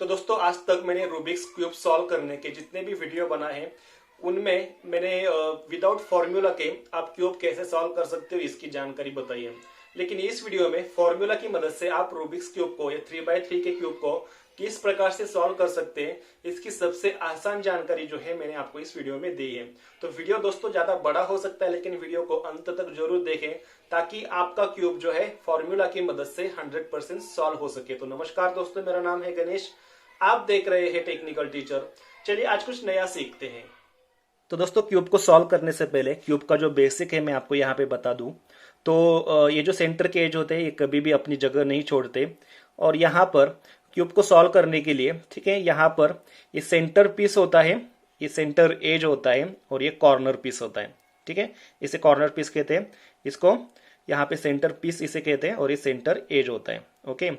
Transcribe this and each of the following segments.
तो दोस्तों आज तक मैंने रूबिक्स क्यूब सॉल्व करने के जितने भी वीडियो बनाए हैं उनमें मैंने विदाउट फॉर्मूला के आप क्यूब कैसे सॉल्व कर सकते हो इसकी जानकारी बताई है। लेकिन इस वीडियो में फॉर्मूला की मदद से आप रूबिक्स क्यूब को या 3x3 के क्यूब को किस प्रकार से सॉल्व कर सकते हैं इसकी सबसे आसान जानकारी जो है मैंने आपको इस वीडियो में दी है। तो वीडियो दोस्तों ज्यादा बड़ा हो सकता है लेकिन वीडियो को अंत तक जरूर देखें ताकि आपका क्यूब जो है फॉर्मूला की मदद से 100% सॉल्व हो सके। तो नमस्कार दोस्तों, मेरा नाम है गणेश, आप देख रहे हैं टेक्निकल टीचर। चलिए आज कुछ नया सीखते हैं। तो दोस्तों क्यूब को सॉल्व करने से पहले क्यूब का जो बेसिक है मैं आपको यहाँ पे बता दूं। तो ये जो सेंटर के एज होते हैं ये कभी भी अपनी जगह नहीं छोड़ते और यहाँ पर क्यूब को सॉल्व करने के लिए, ठीक है, यहाँ पर ये सेंटर पीस होता है, ये सेंटर एज होता है और ये कॉर्नर पीस होता है। ठीक है, इसे कॉर्नर पीस कहते हैं, इसको यहाँ पे सेंटर पीस इसे कहते हैं और ये सेंटर एज होता है। ओके,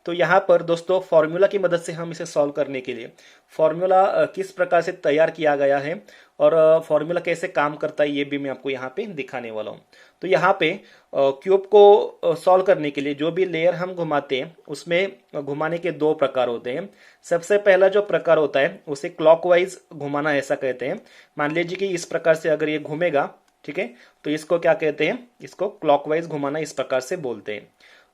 तो यहाँ पर दोस्तों फॉर्मूला की मदद से हम इसे सॉल्व करने के लिए फॉर्मूला किस प्रकार से तैयार किया गया है और फॉर्मूला कैसे काम करता है ये भी मैं आपको यहाँ पे दिखाने वाला हूँ। तो यहाँ पे क्यूब को सॉल्व करने के लिए जो भी लेयर हम घुमाते हैं उसमें घुमाने के दो प्रकार होते हैं। सबसे पहला जो प्रकार होता है उसे क्लॉकवाइज घुमाना ऐसा कहते हैं। मान लीजिए कि इस प्रकार से अगर ये घूमेगा, ठीक है, तो इसको क्या कहते हैं, इसको क्लॉकवाइज घुमाना इस प्रकार से बोलते हैं।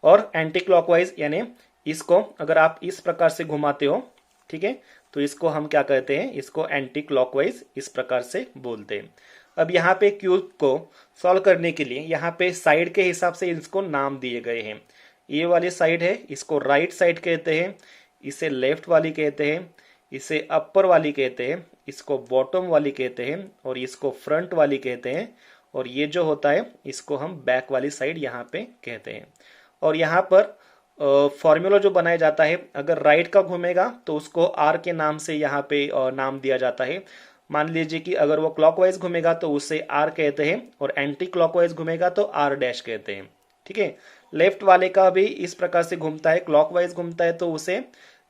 और एंटी क्लॉकवाइज यानी इसको अगर आप इस प्रकार से घुमाते हो, ठीक है, तो इसको हम क्या कहते हैं, इसको एंटी क्लॉकवाइज इस प्रकार से बोलते हैं। अब यहाँ पे क्यूब को सॉल्व करने के लिए यहाँ पे साइड के हिसाब से इसको नाम दिए गए हैं। ये वाली साइड है इसको राइट साइड कहते हैं, इसे लेफ्ट वाली कहते हैं, इसे अपर वाली कहते हैं, इसको बॉटम वाली कहते हैं और इसको फ्रंट वाली कहते हैं और ये जो होता है इसको हम बैक वाली साइड यहाँ पे कहते हैं। और यहाँ पर फॉर्मूला जो बनाया जाता है अगर राइट का घूमेगा तो उसको आर के नाम से यहाँ पे नाम दिया जाता है। मान लीजिए कि अगर वो क्लॉकवाइज घूमेगा तो उसे आर कहते हैं और एंटी क्लॉकवाइज घूमेगा तो आर डैश कहते हैं। ठीक है, लेफ्ट वाले का भी इस प्रकार से घूमता है, क्लॉकवाइज घूमता है तो उसे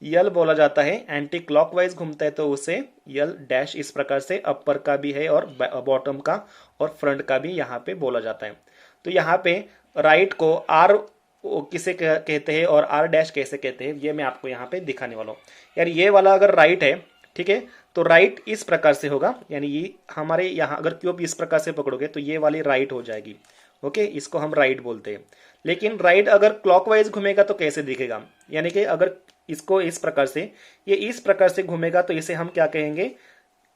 यल बोला जाता है, एंटी क्लॉकवाइज घूमता है तो उसे यल डैश इस प्रकार से अपर का भी है और बॉटम का और फ्रंट का भी यहाँ पे बोला जाता है। तो यहाँ पे राइट को आर किसे कहते हैं और आर डैश कैसे कहते हैं ये मैं आपको यहाँ पे दिखाने वाला हूँ। यार ये वाला अगर राइट है, ठीक है, तो राइट इस प्रकार से होगा, यानी ये हमारे यहाँ अगर क्यूब इस प्रकार से पकड़ोगे तो ये वाली राइट हो जाएगी। ओके, इसको हम राइट बोलते हैं। लेकिन राइट अगर क्लॉकवाइज घूमेगा तो कैसे दिखेगा, यानी कि अगर इसको इस प्रकार से ये इस प्रकार से घूमेगा तो इसे हम क्या कहेंगे,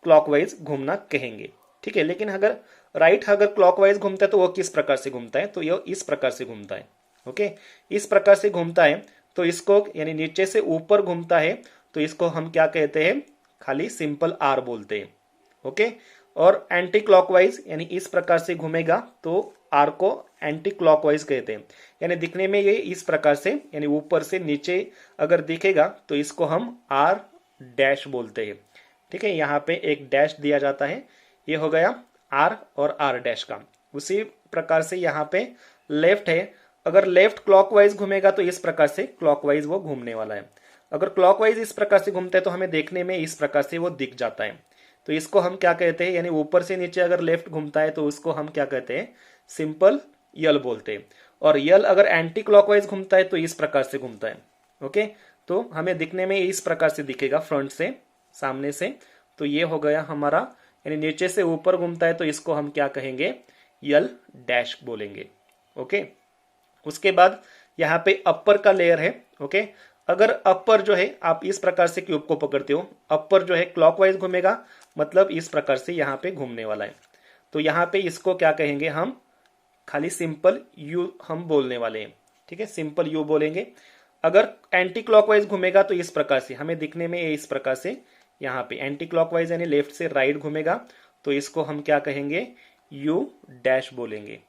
क्लॉकवाइज घूमना कहेंगे। ठीक है, लेकिन अगर राइट अगर क्लॉकवाइज घूमता है तो वो किस प्रकार से घूमता है, तो ये इस प्रकार से घूमता है। ओके, इस प्रकार से घूमता है तो इसको यानी नीचे से ऊपर घूमता है तो इसको हम क्या कहते हैं, खाली सिंपल आर बोलते हैं। ओके, और एंटी क्लॉकवाइज यानी इस प्रकार से घूमेगा तो आर को एंटी क्लॉकवाइज कहते हैं। यानी दिखने में ये इस प्रकार से यानी ऊपर से नीचे अगर दिखेगा तो इसको हम आर डैश बोलते हैं। ठीक है, यहाँ पे एक डैश दिया जाता है, ये हो गया आर और आर डैश का। उसी प्रकार से यहाँ पे लेफ्ट है, अगर लेफ्ट क्लॉकवाइज घूमेगा तो इस प्रकार से क्लॉकवाइज वो घूमने वाला है। अगर क्लॉकवाइज इस प्रकार से घूमता है तो हमें देखने में इस प्रकार से वो दिख जाता है। तो इसको हम क्या कहते हैं, यानी ऊपर से नीचे अगर लेफ्ट घूमता है तो उसको हम क्या कहते हैं, सिंपल यल बोलते हैं। और यल अगर एंटी क्लॉकवाइज घूमता है तो इस प्रकार से घूमता है। ओके, तो हमें दिखने में इस प्रकार से दिखेगा फ्रंट से, सामने से। तो ये हो गया हमारा, यानी नीचे से ऊपर घूमता है तो इसको हम क्या कहेंगे, यल डैश बोलेंगे। ओके, उसके बाद यहाँ पे अपर का लेयर है। ओके, अगर अपर जो है आप इस प्रकार से क्यूब को पकड़ते हो, अपर जो है क्लॉकवाइज घूमेगा मतलब इस प्रकार से यहाँ पे घूमने वाला है। तो यहाँ पे इसको क्या कहेंगे, हम खाली सिंपल यू हम बोलने वाले हैं। ठीक है, सिंपल यू बोलेंगे। अगर एंटी क्लॉकवाइज घूमेगा तो इस प्रकार से हमें दिखने में इस प्रकार से यहाँ पे एंटी क्लॉकवाइज यानी लेफ्ट से राइट घूमेगा तो इसको हम क्या कहेंगे, यू डैश बोलेंगे।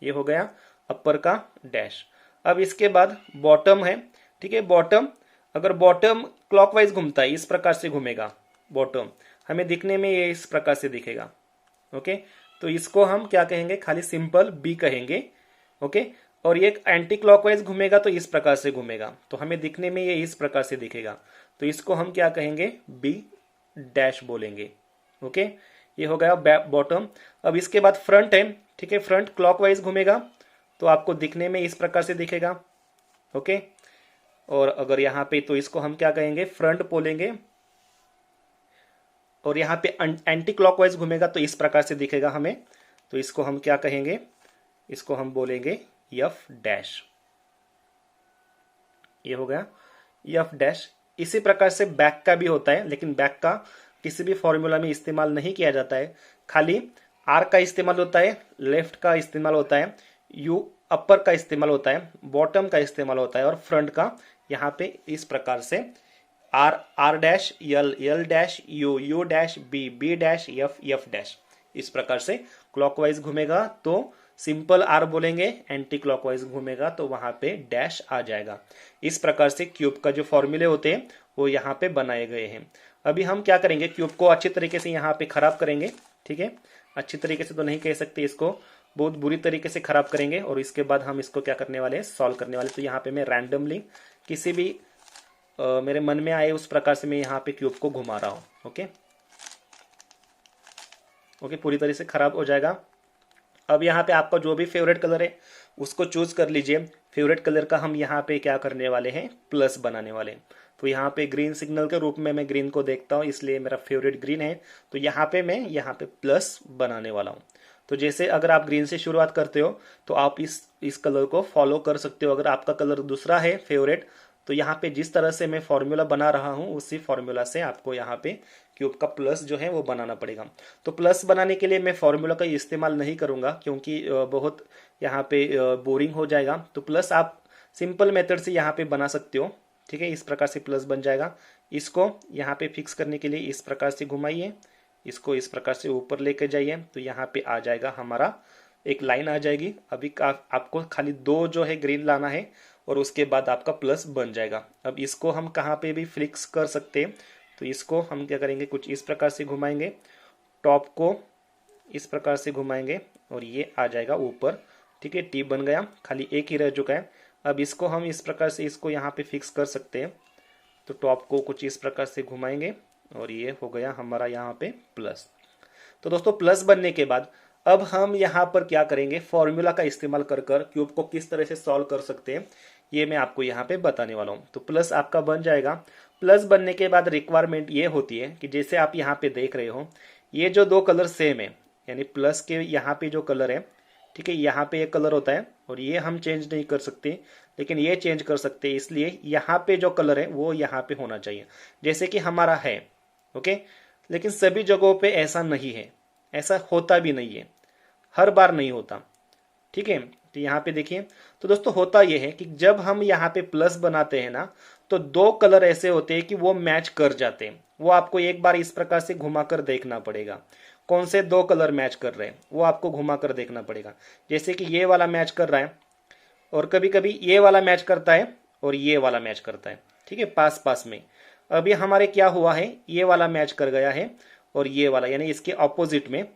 ये हो गया अपर का डैश। अब इसके बाद बॉटम है। ठीक है, बॉटम अगर बॉटम क्लॉकवाइज घूमता है, इस प्रकार से घूमेगा बॉटम, हमें दिखने में ये इस प्रकार से दिखेगा। ओके, तो इसको हम क्या कहेंगे, खाली सिंपल बी कहेंगे। ओके, और ये एंटी क्लॉकवाइज घूमेगा तो इस प्रकार से घूमेगा तो हमें दिखने में ये इस प्रकार से दिखेगा तो इसको हम क्या कहेंगे, बी डैश बोलेंगे। ओके, ये हो गया बॉटम। अब इसके बाद फ्रंट है। ठीक है, फ्रंट क्लॉकवाइज घूमेगा तो आपको दिखने में इस प्रकार से दिखेगा। ओके, और अगर यहाँ पे तो इसको हम क्या कहेंगे, फ्रंट बोलेंगे। और यहाँ पे एंटी क्लॉकवाइज घूमेगा तो इस प्रकार से दिखेगा हमें, तो इसको हम क्या कहेंगे, इसको हम बोलेंगे एफ डैश। ये हो गया एफ डैश। इसी प्रकार से बैक का भी होता है, लेकिन बैक का किसी भी फॉर्मूला में इस्तेमाल नहीं किया जाता है, खाली आर का इस्तेमाल होता है, लेफ्ट का इस्तेमाल होता है, यू अपर का इस्तेमाल होता है, बॉटम का इस्तेमाल होता है, और फ्रंट का यहाँ पे इस प्रकार से R R dash, L L dash, U U dash, B B dash, F F dash. इस प्रकार से क्लॉकवाइज घूमेगा तो सिंपल आर बोलेंगे, एंटी क्लॉकवाइज घूमेगा तो वहां पे डैश आ जाएगा। इस प्रकार से क्यूब का जो फॉर्मूले होते हैं वो यहाँ पे बनाए गए हैं। अभी हम क्या करेंगे, क्यूब को अच्छी तरीके से यहाँ पे खराब करेंगे। ठीक है, अच्छी तरीके से तो नहीं कह सकते, इसको बहुत बुरी तरीके से खराब करेंगे, और इसके बाद हम इसको क्या करने वाले हैं, सॉल्व करने वाले। तो यहाँ पे मैं रैंडमली किसी भी मेरे मन में आए उस प्रकार से मैं यहाँ पे क्यूब को घुमा रहा हूँ। ओके ओके, पूरी तरह से खराब हो जाएगा। अब यहाँ पे आपका जो भी फेवरेट कलर है उसको चूज कर लीजिए। फेवरेट कलर का हम यहाँ पे क्या करने वाले हैं, प्लस बनाने वाले हैं। तो यहाँ पे ग्रीन सिग्नल के रूप में मैं ग्रीन को देखता हूँ, इसलिए मेरा फेवरेट ग्रीन है, तो यहाँ पे मैं यहाँ पे प्लस बनाने वाला हूँ। तो जैसे अगर आप ग्रीन से शुरुआत करते हो तो आप इस कलर को फॉलो कर सकते हो। अगर आपका कलर दूसरा है फेवरेट, तो यहाँ पे जिस तरह से मैं फॉर्मूला बना रहा हूँ उसी फॉर्मूला से आपको यहाँ पे क्यूब का प्लस जो है वो बनाना पड़ेगा। तो प्लस बनाने के लिए मैं फॉर्मूला का इस्तेमाल नहीं करूंगा, क्योंकि बहुत यहाँ पे बोरिंग हो जाएगा। तो प्लस आप सिंपल मेथड से यहाँ पे बना सकते हो। ठीक है, इस प्रकार से प्लस बन जाएगा। इसको यहाँ पे फिक्स करने के लिए इस प्रकार से घुमाइए, इसको इस प्रकार से ऊपर लेके जाइए, तो यहाँ पे आ जाएगा हमारा एक लाइन आ जाएगी। अभी आपको खाली दो जो है ग्रीन लाना है, और उसके बाद आपका प्लस बन जाएगा। अब इसको हम कहाँ पे भी फिक्स कर सकते हैं, तो इसको हम क्या करेंगे, कुछ इस प्रकार से घुमाएंगे, टॉप को इस प्रकार से घुमाएंगे और ये आ जाएगा ऊपर। ठीक है, टी बन गया, खाली एक ही रह चुका है। अब इसको हम इस प्रकार से इसको यहाँ पे फिक्स कर सकते हैं। तो टॉप को कुछ इस प्रकार से घुमाएंगे और ये हो गया हमारा यहाँ पे प्लस। तो दोस्तों प्लस बनने के बाद अब हम यहाँ पर क्या करेंगे, फॉर्मूला का इस्तेमाल कर क्यूब को किस तरह से सॉल्व कर सकते हैं ये मैं आपको यहाँ पे बताने वाला हूँ। तो प्लस आपका बन जाएगा। प्लस बनने के बाद रिक्वायरमेंट ये होती है कि जैसे आप यहाँ पे देख रहे हो ये जो दो कलर सेम है, यानी प्लस के यहाँ पे जो कलर है, ठीक है, यहाँ पे एक कलर होता है और ये हम चेंज नहीं कर सकते, लेकिन ये चेंज कर सकते हैं। इसलिए यहाँ पे जो कलर है वो यहाँ पे होना चाहिए, जैसे कि हमारा है। ओके, लेकिन सभी जगहों पे ऐसा नहीं है, ऐसा होता भी नहीं है, हर बार नहीं होता। ठीक है, तो यहाँ पे देखिए, तो दोस्तों होता यह है कि जब हम यहाँ पे प्लस बनाते हैं ना, तो दो कलर ऐसे होते हैं कि वो मैच कर जाते हैं। वो आपको एक बार इस प्रकार से घुमाकर देखना पड़ेगा, कौन से दो कलर मैच कर रहे हैं वो आपको घुमाकर देखना पड़ेगा। जैसे कि ये वाला मैच कर रहा है, और कभी कभी ये वाला मैच करता है और ये वाला मैच करता है। ठीक है, पास पास में। अब ये हमारे क्या हुआ है, ये वाला मैच कर गया है और ये वाला, यानी इसके ऑपोजिट में,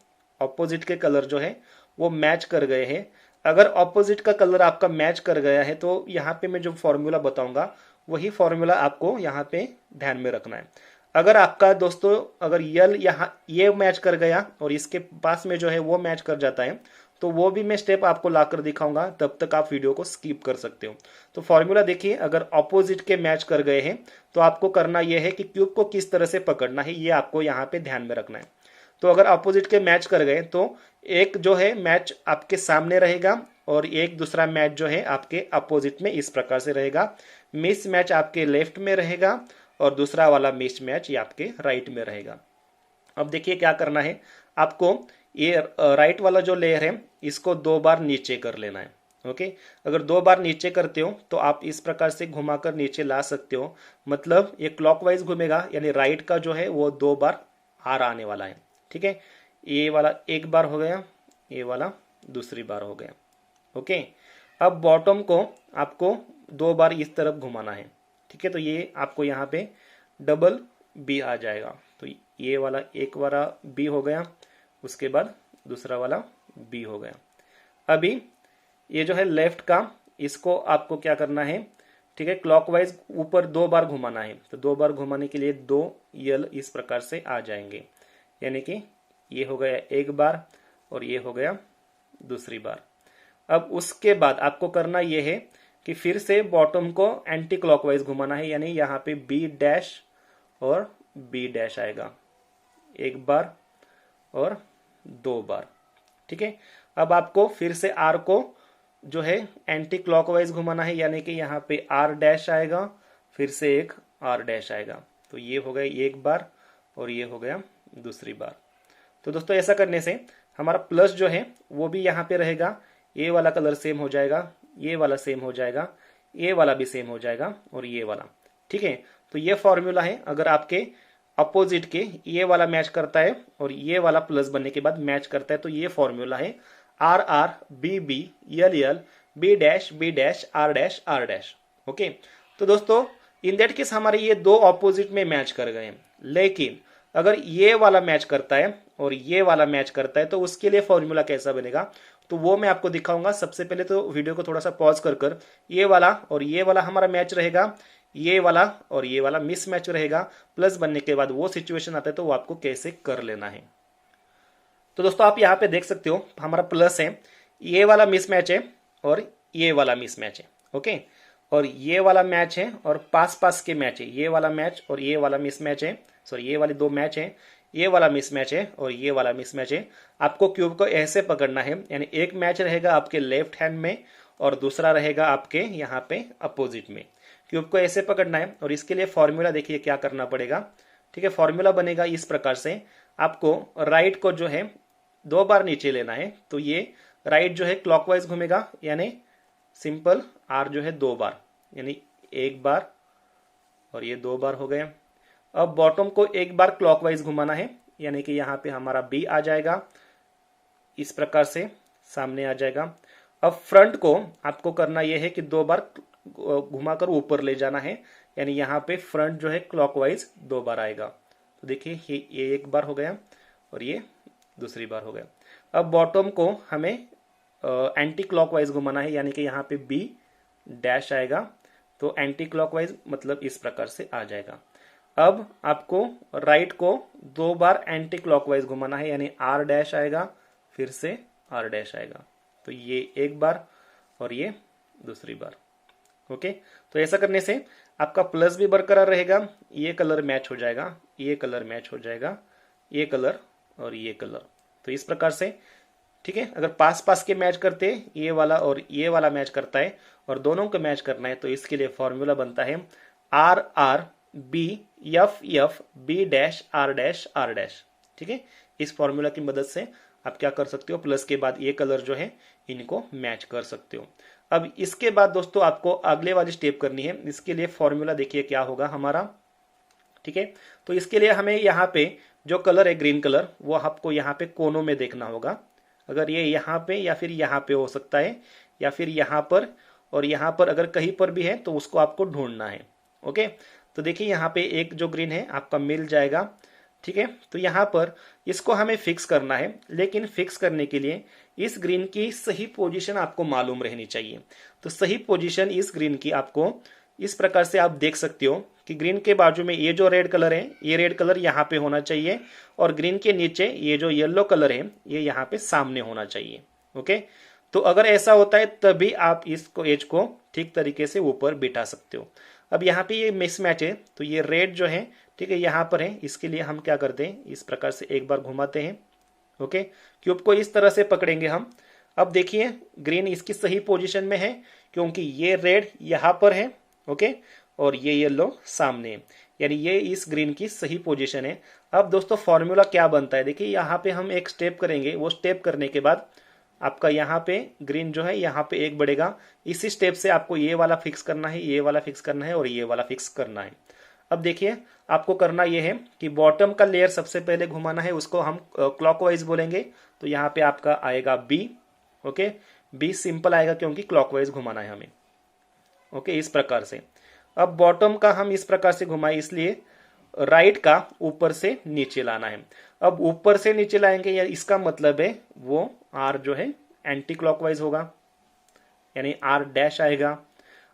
ऑपोजिट के कलर जो है वो मैच कर गए हैं। अगर ऑपोजिट का कलर आपका मैच कर गया है तो यहाँ पे मैं जो फॉर्मूला बताऊंगा वही फॉर्मूला आपको यहाँ पे ध्यान में रखना है। अगर आपका दोस्तों अगर यल यहाँ ये मैच कर गया और इसके पास में जो है वो मैच कर जाता है, तो वो भी मैं स्टेप आपको लाकर दिखाऊंगा, तब तक आप वीडियो को स्किप कर सकते हो। तो फॉर्मूला देखिए, अगर ऑपोजिट के मैच कर गए हैं तो आपको करना यह है कि क्यूब को किस तरह से पकड़ना है ये आपको यहाँ पे ध्यान में रखना है। तो अगर अपोजिट के मैच कर गए तो एक जो है मैच आपके सामने रहेगा और एक दूसरा मैच जो है आपके अपोजिट में इस प्रकार से रहेगा। मिस मैच आपके लेफ्ट में रहेगा और दूसरा वाला मिस मैच ये आपके राइट में रहेगा। अब देखिए क्या करना है आपको, ये राइट वाला जो लेयर है इसको दो बार नीचे कर लेना है। ओके, अगर दो बार नीचे करते हो तो आप इस प्रकार से घुमाकर नीचे ला सकते हो, मतलब ये क्लॉकवाइज घूमेगा, यानी राइट का जो है वो दो बार आर आने वाला है। ठीक है, ये वाला एक बार हो गया, ये वाला दूसरी बार हो गया। ओके, अब बॉटम को आपको दो बार इस तरफ घुमाना है। ठीक है, तो ये आपको यहाँ पे डबल बी आ जाएगा। तो ये वाला एक वाला बी हो गया, उसके बाद दूसरा वाला बी हो गया। अभी ये जो है लेफ्ट का, इसको आपको क्या करना है, ठीक है, क्लॉकवाइज ऊपर दो बार घुमाना है। तो दो बार घुमाने के लिए दो यल इस प्रकार से आ जाएंगे, यानी कि ये हो गया एक बार और ये हो गया दूसरी बार। अब उसके बाद आपको करना यह है, कि फिर से बॉटम को एंटी क्लॉकवाइज घुमाना है, यानी यहाँ पे बी डैश और बी डैश आएगा, एक बार और दो बार। ठीक है, अब आपको फिर से आर को जो है एंटी क्लॉकवाइज घुमाना है, यानी कि यहाँ पे आर डैश आएगा, फिर से एक आर डैश आएगा। तो ये हो गया एक बार और ये हो गया दूसरी बार। तो दोस्तों ऐसा करने से हमारा प्लस जो है वो भी यहाँ पे रहेगा, ये वाला कलर सेम हो जाएगा, ये वाला सेम हो जाएगा, ये वाला भी सेम हो जाएगा और ये वाला। ठीक है, तो ये फॉर्मूला है। अगर आपके अपोजिट के ये वाला मैच करता है और ये वाला प्लस बनने के बाद मैच करता है, तो ये फॉर्मूला है R R B B L L B dash R dash. Okay, तो दोस्तों इन दैट केस हमारे ये दो ऑपोजिट में मैच कर गए, लेकिन अगर ये वाला मैच करता है और ये वाला मैच करता है तो उसके लिए फॉर्मूला कैसा बनेगा, तो वो मैं आपको दिखाऊंगा। सबसे पहले तो वीडियो को थोड़ा सा पॉज कर ये वाला और ये वाला हमारा मैच रहेगा, ये वाला और ये वाला मिस मैच रहेगा। प्लस बनने के बाद वो सिचुएशन आता है तो वो आपको कैसे कर लेना है। तो दोस्तों आप यहाँ पे देख सकते हो हमारा प्लस है, ये वाला मिस मैच है और ये वाला मिस मैच है। ओके, और ये वाला मैच है और पास पास के मैच है, ये वाला मैच और ये वाला मिस मैच है, सॉरी ये वाले दो मैच है, ये वाला मिस मैच है और ये वाला मिस मैच है। आपको क्यूब को ऐसे पकड़ना है, यानी एक मैच रहेगा आपके लेफ्ट हैंड में और दूसरा रहेगा आपके यहाँ पे अपोजिट में। क्यूब को ऐसे पकड़ना है और इसके लिए फॉर्मूला देखिए क्या करना पड़ेगा। ठीक है, फॉर्मूला बनेगा इस प्रकार से, आपको राइट को जो है दो बार नीचे लेना है, तो ये राइट जो है क्लॉकवाइज घूमेगा, यानी सिंपल आर जो है दो बार, यानी एक बार और ये दो बार हो गए। अब बॉटम को एक बार क्लॉकवाइज घुमाना है, यानी कि यहाँ पे हमारा बी आ जाएगा, इस प्रकार से सामने आ जाएगा। अब फ्रंट को आपको करना यह है कि दो बार घुमाकर ऊपर ले जाना है, यानी यहाँ पे फ्रंट जो है क्लॉकवाइज दो बार आएगा। तो देखिए ये एक बार हो गया और ये दूसरी बार हो गया। अब बॉटम को हमें एंटी क्लॉकवाइज घुमाना है, यानी कि यहाँ पे बी डैश आएगा, तो एंटी क्लॉकवाइज मतलब इस प्रकार से आ जाएगा। अब आपको राइट को दो बार एंटी क्लॉकवाइज घुमाना है, यानी आर डैश आएगा, फिर से आर डैश आएगा, तो ये एक बार और ये दूसरी बार। ओके, तो ऐसा करने से आपका प्लस भी बरकरार रहेगा, ये कलर मैच हो जाएगा, ये कलर मैच हो जाएगा, ये कलर और ये कलर। तो इस प्रकार से ठीक है, अगर पास पास के मैच करते ये वाला और ये वाला मैच करता है और दोनों को मैच करना है, तो इसके लिए फॉर्मूला बनता है R R B F F B dash R dash. ठीक है, इस फॉर्मूला की मदद से आप क्या कर सकते हो, प्लस के बाद ये कलर जो है इनको मैच कर सकते हो। अब इसके बाद दोस्तों आपको अगले वाली स्टेप करनी है। इसके लिए फॉर्मूला देखिए क्या होगा हमारा। ठीक है, तो इसके लिए हमें यहाँ पे जो कलर है ग्रीन कलर, वो आपको यहाँ पे कोनों में देखना होगा। अगर ये यहाँ पे या फिर यहाँ पे हो सकता है, या फिर यहाँ पर और यहाँ पर अगर कहीं पर भी है तो उसको आपको ढूंढना है। ओके, तो देखिए यहाँ पे एक जो ग्रीन है आपका मिल जाएगा। ठीक है, तो यहाँ पर इसको हमें फिक्स करना है, लेकिन फिक्स करने के लिए इस ग्रीन की सही पोजीशन आपको मालूम रहनी चाहिए। तो सही पोजीशन इस ग्रीन की आपको इस प्रकार से आप देख सकते हो कि ग्रीन के बाजू में ये जो रेड कलर है, ये रेड कलर यहाँ पे होना चाहिए, और ग्रीन के नीचे ये जो येलो कलर है ये यहाँ पे सामने होना चाहिए। ओके, तो अगर ऐसा होता है तभी आप इसको एज को ठीक तरीके से ऊपर बिठा सकते हो। अब यहाँ पे ये मिसमैच है, तो ये रेड जो है ठीक है यहाँ पर है, इसके लिए हम क्या करते हैं, इस प्रकार से एक बार घुमाते हैं। ओके, क्यूब को इस तरह से पकड़ेंगे हम। अब देखिए ग्रीन इसकी सही पोजीशन में है, क्योंकि ये रेड यहाँ पर है, ओके, और ये येलो सामने है, यानी ये इस ग्रीन की सही पोजीशन है। अब दोस्तों फॉर्मूला क्या बनता है, देखिए यहाँ पे हम एक स्टेप करेंगे, वो स्टेप करने के बाद आपका यहाँ पे ग्रीन जो है यहाँ पे एक बढ़ेगा। इसी स्टेप से आपको ये वाला फिक्स करना है, ये वाला फिक्स करना है और ये वाला फिक्स करना है। अब देखिए आपको करना ये है कि बॉटम का लेयर सबसे पहले घुमाना है, उसको हम क्लॉकवाइज बोलेंगे। तो यहाँ पे आपका आएगा बी। ओके, बी सिंपल आएगा क्योंकि क्लॉकवाइज घुमाना है हमें। ओके, इस प्रकार से। अब बॉटम का हम इस प्रकार से घुमाए, इसलिए राइट का ऊपर से नीचे लाना है। अब ऊपर से नीचे लाएंगे, या इसका मतलब है वो आर जो है एंटी क्लॉकवाइज होगा, यानी आर डैश आएगा।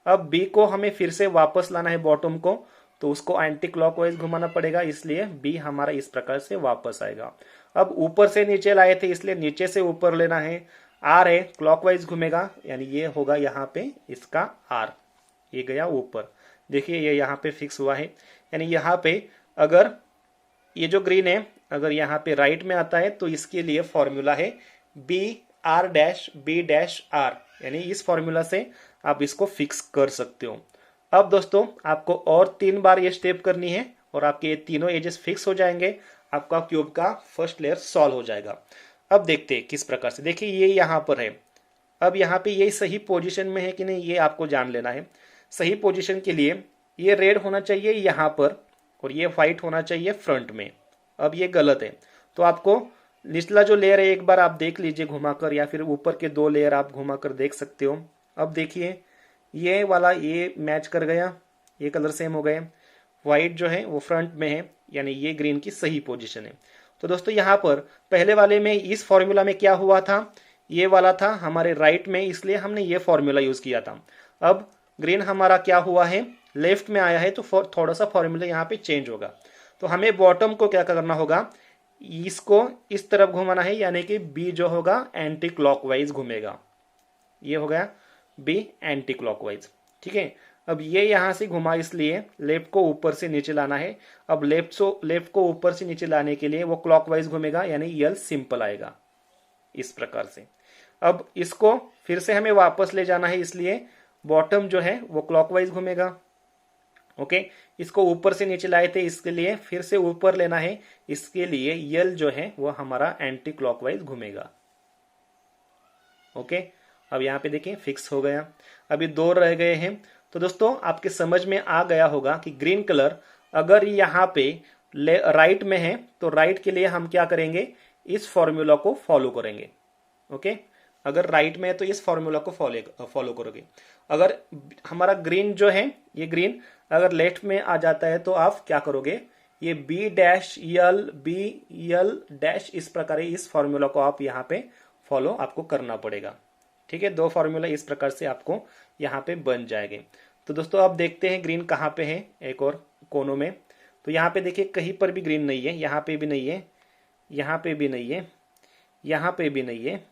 अब बी को हमें फिर से वापस लाना है बॉटम को, तो उसको एंटी क्लॉकवाइज घुमाना पड़ेगा, इसलिए बी हमारा इस प्रकार से वापस आएगा। अब ऊपर से नीचे लाए थे, इसलिए नीचे से ऊपर लेना है। आर है क्लॉकवाइज घूमेगा, यानी ये होगा यहाँ पे इसका आर, ये गया ऊपर। देखिए ये यहाँ पे फिक्स हुआ है, यानी यहाँ पे अगर ये जो ग्रीन है अगर यहाँ पे राइट में आता है तो इसके लिए फॉर्मूला है B R dash B dash R, यानी इस फॉर्मूला से आप इसको फिक्स कर सकते हो। अब दोस्तों आपको और 3 बार ये स्टेप करनी है और आपके ये तीनों एजेस फिक्स हो जाएंगे, आपका क्यूब का फर्स्ट लेयर सॉल्व हो जाएगा। अब देखते हैं किस प्रकार से। देखिए ये यहाँ पर है, अब यहाँ पे ये सही पोजीशन में है कि नहीं ये आपको जान लेना है। सही पोजीशन के लिए ये रेड होना चाहिए यहाँ पर और ये व्हाइट होना चाहिए फ्रंट में। अब ये गलत है, तो आपको निचला जो लेयर है एक बार आप देख लीजिए घुमाकर, या फिर ऊपर के 2 लेयर आप घुमाकर देख सकते हो। अब देखिए ये वाला ये मैच कर गया, ये कलर सेम हो गए, व्हाइट जो है वो फ्रंट में है, यानी ये ग्रीन की सही पोजीशन है। तो दोस्तों यहाँ पर पहले वाले में इस फॉर्मूला में क्या हुआ था, ये वाला था हमारे राइट में, इसलिए हमने ये फॉर्मूला यूज किया था। अब ग्रीन हमारा क्या हुआ है, लेफ्ट में आया है, तो थोड़ा सा फॉर्मूला यहाँ पे चेंज होगा। तो हमें बॉटम को क्या करना होगा, इसको इस तरफ घुमाना है, यानी कि बी जो होगा एंटी क्लॉकवाइज घूमेगा। ये हो गया बी एंटी क्लॉकवाइज, ठीक है। अब ये यहां से घुमा, इसलिए लेफ्ट को ऊपर से नीचे लाना है। अब लेफ्ट को ऊपर से नीचे लाने के लिए वो क्लॉकवाइज घूमेगा, यानी यल सिंपल आएगा इस प्रकार से। अब इसको फिर से हमें वापस ले जाना है, इसलिए बॉटम जो है वो क्लॉकवाइज घूमेगा। ओके, इसको ऊपर से नीचे लाए थे, इसके लिए फिर से ऊपर लेना है, इसके लिए यल जो है वो हमारा एंटी क्लॉकवाइज घूमेगा। ओके, अब यहाँ पे देखिए फिक्स हो गया। अभी 2 रह गए हैं। तो दोस्तों आपके समझ में आ गया होगा कि ग्रीन कलर अगर यहाँ पे राइट में है तो राइट के लिए हम क्या करेंगे, इस फॉर्मूला को फॉलो करेंगे। ओके, अगर राइट में है तो इस फॉर्मूला को फॉलो करोगे। अगर हमारा ग्रीन जो है ये ग्रीन अगर लेफ्ट में आ जाता है तो आप क्या करोगे, ये B dash L B L dash, इस प्रकार इस फॉर्मूला को आप यहाँ पे फॉलो आपको करना पड़ेगा। ठीक है, 2 फॉर्मूला इस प्रकार से आपको यहाँ पे बन जाएंगे। तो दोस्तों अब देखते हैं ग्रीन कहाँ पे है, एक और कोनों में। तो यहाँ पे देखिए कहीं पर भी ग्रीन नहीं है, यहाँ पे भी नहीं है, यहाँ पे भी नहीं है, यहाँ पे भी नहीं है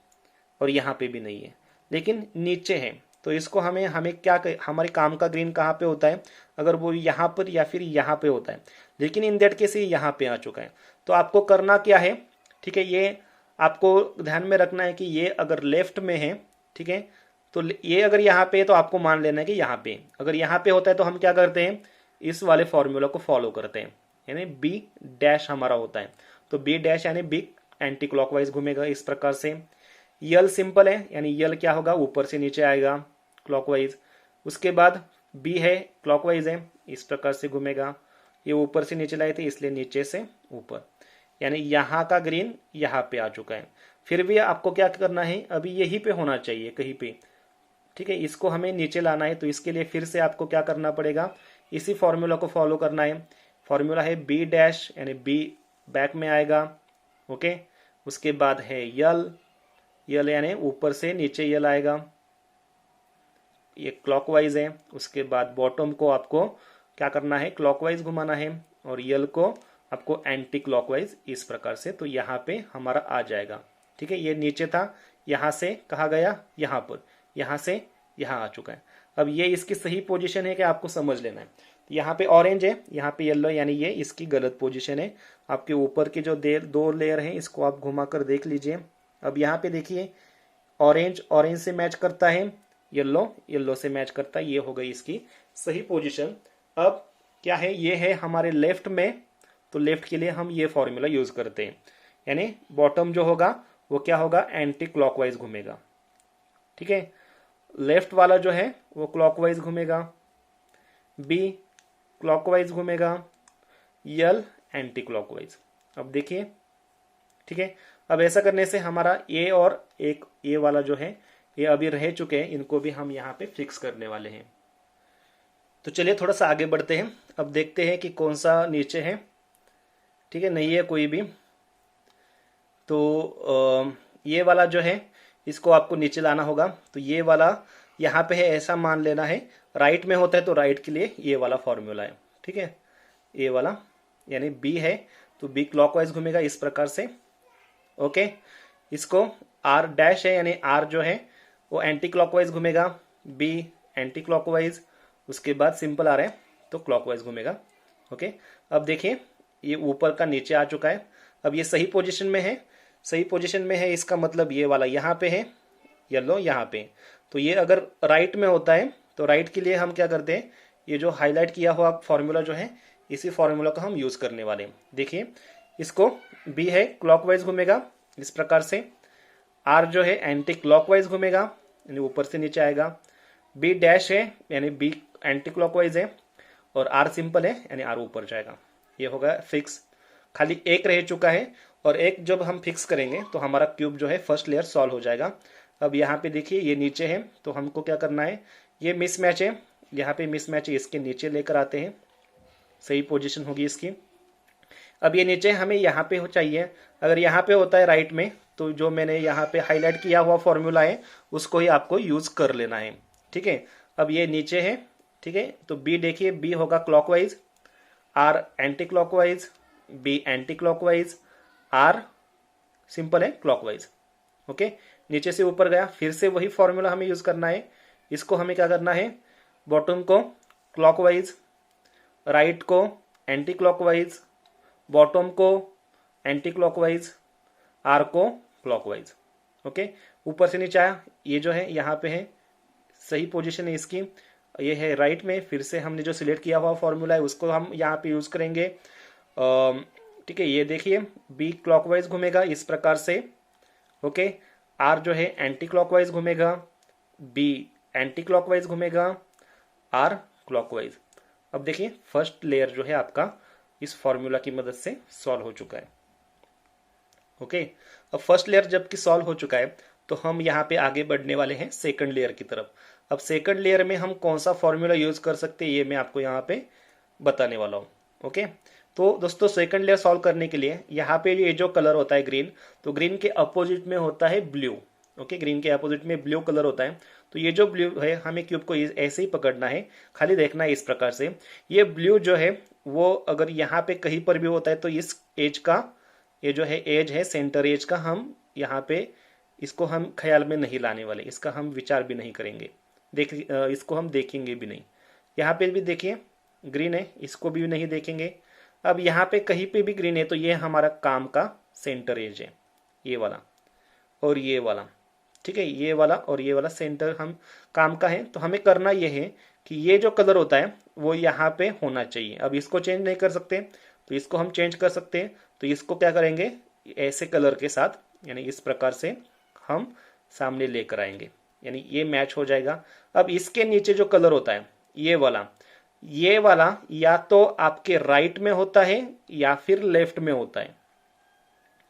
और यहाँ पे भी नहीं है, लेकिन नीचे है। तो इसको हमें क्या हमारे काम का ग्रीन कहाँ पे होता है, अगर वो यहाँ पर या फिर यहाँ पे होता है, लेकिन इन दैट केस ये यहाँ पे आ चुका है। तो आपको करना क्या है, ठीक है, ये आपको ध्यान में रखना है कि ये अगर लेफ्ट में है, ठीक है, तो ये अगर यहाँ पे है तो आपको मान लेना है कि यहाँ पे, अगर यहाँ पे होता है तो हम क्या करते हैं, इस वाले फॉर्मूला को फॉलो करते हैं, यानी बी डैश हमारा होता है। तो बी डैश यानी बी एंटी क्लॉकवाइज घूमेगा इस प्रकार से। यल सिंपल है, यानी यल क्या होगा, ऊपर से नीचे आएगा क्लॉकवाइज। उसके बाद बी है क्लॉकवाइज है, इस प्रकार से घूमेगा। ये ऊपर से नीचे लाए थे इसलिए नीचे से ऊपर, यानी यहाँ का ग्रीन यहाँ पे आ चुका है। फिर भी आपको क्या करना है, अभी यहीं पे होना चाहिए कहीं पे, ठीक है, इसको हमें नीचे लाना है। तो इसके लिए फिर से आपको क्या करना पड़ेगा, इसी फॉर्मूला को फॉलो करना है। फॉर्मूला है बी डैश, यानी बी बैक में आएगा। ओके, उसके बाद है यल, यल यानी ऊपर से नीचे यल आएगा, ये क्लॉकवाइज है। उसके बाद बॉटम को आपको क्या करना है, क्लॉकवाइज घुमाना है, और यल को आपको एंटी क्लॉकवाइज इस प्रकार से। तो यहाँ पे हमारा आ जाएगा, ठीक है, ये नीचे था, यहाँ से कहा गया यहाँ पर, यहाँ से यहाँ आ चुका है। अब ये इसकी सही पोजीशन है कि आपको समझ लेना है। तो यहाँ पे ऑरेंज है, यहाँ पे येलो, यानी ये इसकी गलत पोजीशन है। आपके ऊपर के जो 2 लेयर हैं इसको आप घुमा कर देख लीजिए। अब यहाँ पे देखिए ऑरेंज ऑरेंज से मैच करता है, येलो येलो से मैच करता है, ये हो गई इसकी सही पोजीशन। अब क्या है, ये है हमारे लेफ्ट में, तो लेफ्ट के लिए हम ये फॉर्मूला यूज करते हैं, यानी बॉटम जो होगा वो क्या होगा, एंटी क्लॉकवाइज घूमेगा। ठीक है, लेफ्ट वाला जो है वो क्लॉकवाइज घूमेगा, बी क्लॉकवाइज घूमेगा, यल एंटी क्लॉकवाइज। अब देखिए, ठीक है, अब ऐसा करने से हमारा ए और एक ए वाला जो है ये अभी रह चुके हैं, इनको भी हम यहाँ पे फिक्स करने वाले हैं। तो चलिए थोड़ा सा आगे बढ़ते हैं। अब देखते हैं कि कौन सा नीचे है, ठीक है, नहीं है कोई भी। तो ये वाला जो है इसको आपको नीचे लाना होगा। तो ये वाला यहाँ पे है ऐसा मान लेना है, राइट में होता है तो राइट के लिए ये वाला फॉर्मूला है, ठीक है, ये वाला यानी बी है तो बी क्लॉकवाइज घूमेगा इस प्रकार से। ओके, इसको आर डैश है यानी आर जो है वो एंटी क्लॉकवाइज घूमेगा, बी एंटी क्लॉकवाइज, उसके बाद सिंपल आ रहा है तो क्लॉकवाइज घूमेगा। ओके, अब देखिए ये ऊपर का नीचे आ चुका है। अब ये सही पोजीशन में है, सही पोजीशन में है, इसका मतलब ये वाला यहाँ पे है, येलो यहाँ पे। तो ये अगर राइट में होता है तो राइट के लिए हम क्या करते हैं, ये जो हाईलाइट किया हुआ फॉर्मूला जो है इसी फॉर्मूला का हम यूज करने वाले हैं। देखिए इसको बी है क्लॉकवाइज घूमेगा इस प्रकार से, आर जो है एंटी क्लॉकवाइज घूमेगा यानी ऊपर से नीचे आएगा, बी डैश है यानी बी एंटी क्लॉकवाइज है, और आर सिंपल है यानी आर ऊपर जाएगा। ये होगा फिक्स, खाली एक रह चुका है और एक जब हम फिक्स करेंगे तो हमारा क्यूब जो है फर्स्ट लेयर सॉल्व हो जाएगा। अब यहाँ पे देखिए ये नीचे है तो हमको क्या करना है, ये मिसमैच है, यहाँ पे मिसमैच है, इसके नीचे लेकर आते हैं, सही पोजीशन होगी इसकी। अब ये नीचे हमें यहाँ पे हो चाहिए, अगर यहाँ पे होता है राइट में तो जो मैंने यहाँ पे हाईलाइट किया हुआ फॉर्मूला है उसको ही आपको यूज कर लेना है। ठीक है, अब ये नीचे है, ठीक है, तो बी देखिए बी होगा clockwise, R anti clockwise, B anti clockwise, R simple है क्लॉकवाइज। ओके, नीचे से ऊपर गया, फिर से वही फॉर्मूला हमें यूज करना है। इसको हमें क्या करना है, बॉटम को क्लॉकवाइज, राइट को एंटी क्लॉकवाइज, बॉटम को एंटी क्लॉकवाइज, आर को क्लॉकवाइज। ओके, ऊपर से नीचे आया, ये जो है यहाँ पे है, सही पोजीशन है इसकी, ये है राइट में, फिर से हमने जो सिलेक्ट किया हुआ फॉर्मूला है उसको हम यहाँ पे यूज करेंगे। ठीक है, ये देखिए बी क्लॉकवाइज घूमेगा इस प्रकार से। ओके, आर जो है एंटी क्लॉकवाइज घूमेगा, बी एंटी क्लॉकवाइज घूमेगा, आर क्लॉकवाइज। अब देखिए फर्स्ट लेयर जो है आपका इस फॉर्मूला की मदद से सॉल्व हो चुका है। ओके, अब फर्स्ट लेयर जबकि सॉल्व हो चुका है तो हम यहाँ पे आगे बढ़ने वाले हैं सेकंड लेयर की तरफ। अब सेकंड लेयर में हम कौन सा फॉर्मूला यूज कर सकते हैं ये मैं आपको यहाँ पे बताने वाला हूँ। ओके, तो दोस्तों सेकंड लेयर सॉल्व करने के लिए यहाँ पे ये जो कलर होता है ग्रीन, तो ग्रीन के अपोजिट में होता है ब्लू। ओके, ग्रीन के अपोजिट में ब्लू कलर होता है, तो ये जो ब्लू है हमें क्यूब को ऐसे ही पकड़ना है, खाली देखना है इस प्रकार से। ये ब्लू जो है वो अगर यहाँ पे कहीं पर भी होता है तो इस एज का, ये जो है एज है सेंटर एज का, हम यहाँ पे इसको हम ख्याल में नहीं लाने वाले, इसका हम विचार भी नहीं करेंगे, इसको हम देखेंगे भी नहीं। यहाँ पे भी देखिए ग्रीन है, इसको भी नहीं देखेंगे। अब यहाँ पे कहीं पे भी ग्रीन है तो ये हमारा काम का सेंटर एज है, ये वाला और ये वाला। ठीक है, ये वाला और ये वाला सेंटर हम काम का है, तो हमें करना ये है कि ये जो कलर होता है वो यहाँ पे होना चाहिए। अब इसको चेंज नहीं कर सकते तो इसको हम चेंज कर सकते हैं, तो इसको क्या करेंगे, ऐसे कलर के साथ यानी इस प्रकार से हम सामने लेकर आएंगे, यानी ये मैच हो जाएगा। अब इसके नीचे जो कलर होता है ये वाला या तो आपके राइट में होता है या फिर लेफ्ट में होता है,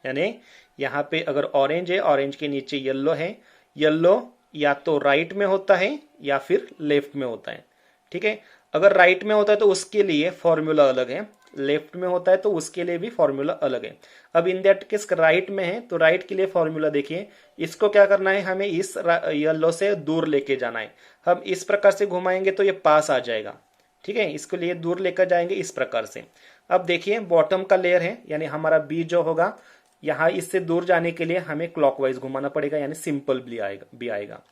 यानी यहाँ पे अगर ऑरेंज है, ऑरेंज के नीचे येलो है, येलो या तो राइट में होता है या फिर लेफ्ट में होता है। ठीक है, अगर राइट में होता है तो उसके लिए फॉर्मूला अलग है, लेफ्ट में होता है तो उसके लिए भी फॉर्मूला अलग है। अब इन दैट केस राइट में है तो राइट के लिए फॉर्मूला देखिए, इसको क्या करना है, हमें इस येलो से दूर लेके जाना है। हम इस प्रकार से घुमाएंगे तो ये पास आ जाएगा। ठीक है, इसके लिए दूर लेकर जाएंगे इस प्रकार से। अब देखिए बॉटम का लेयर है यानी हमारा बी जो होगा, यहाँ इससे दूर जाने के लिए हमें क्लॉकवाइज घुमाना पड़ेगा यानी सिंपल बी आएगा।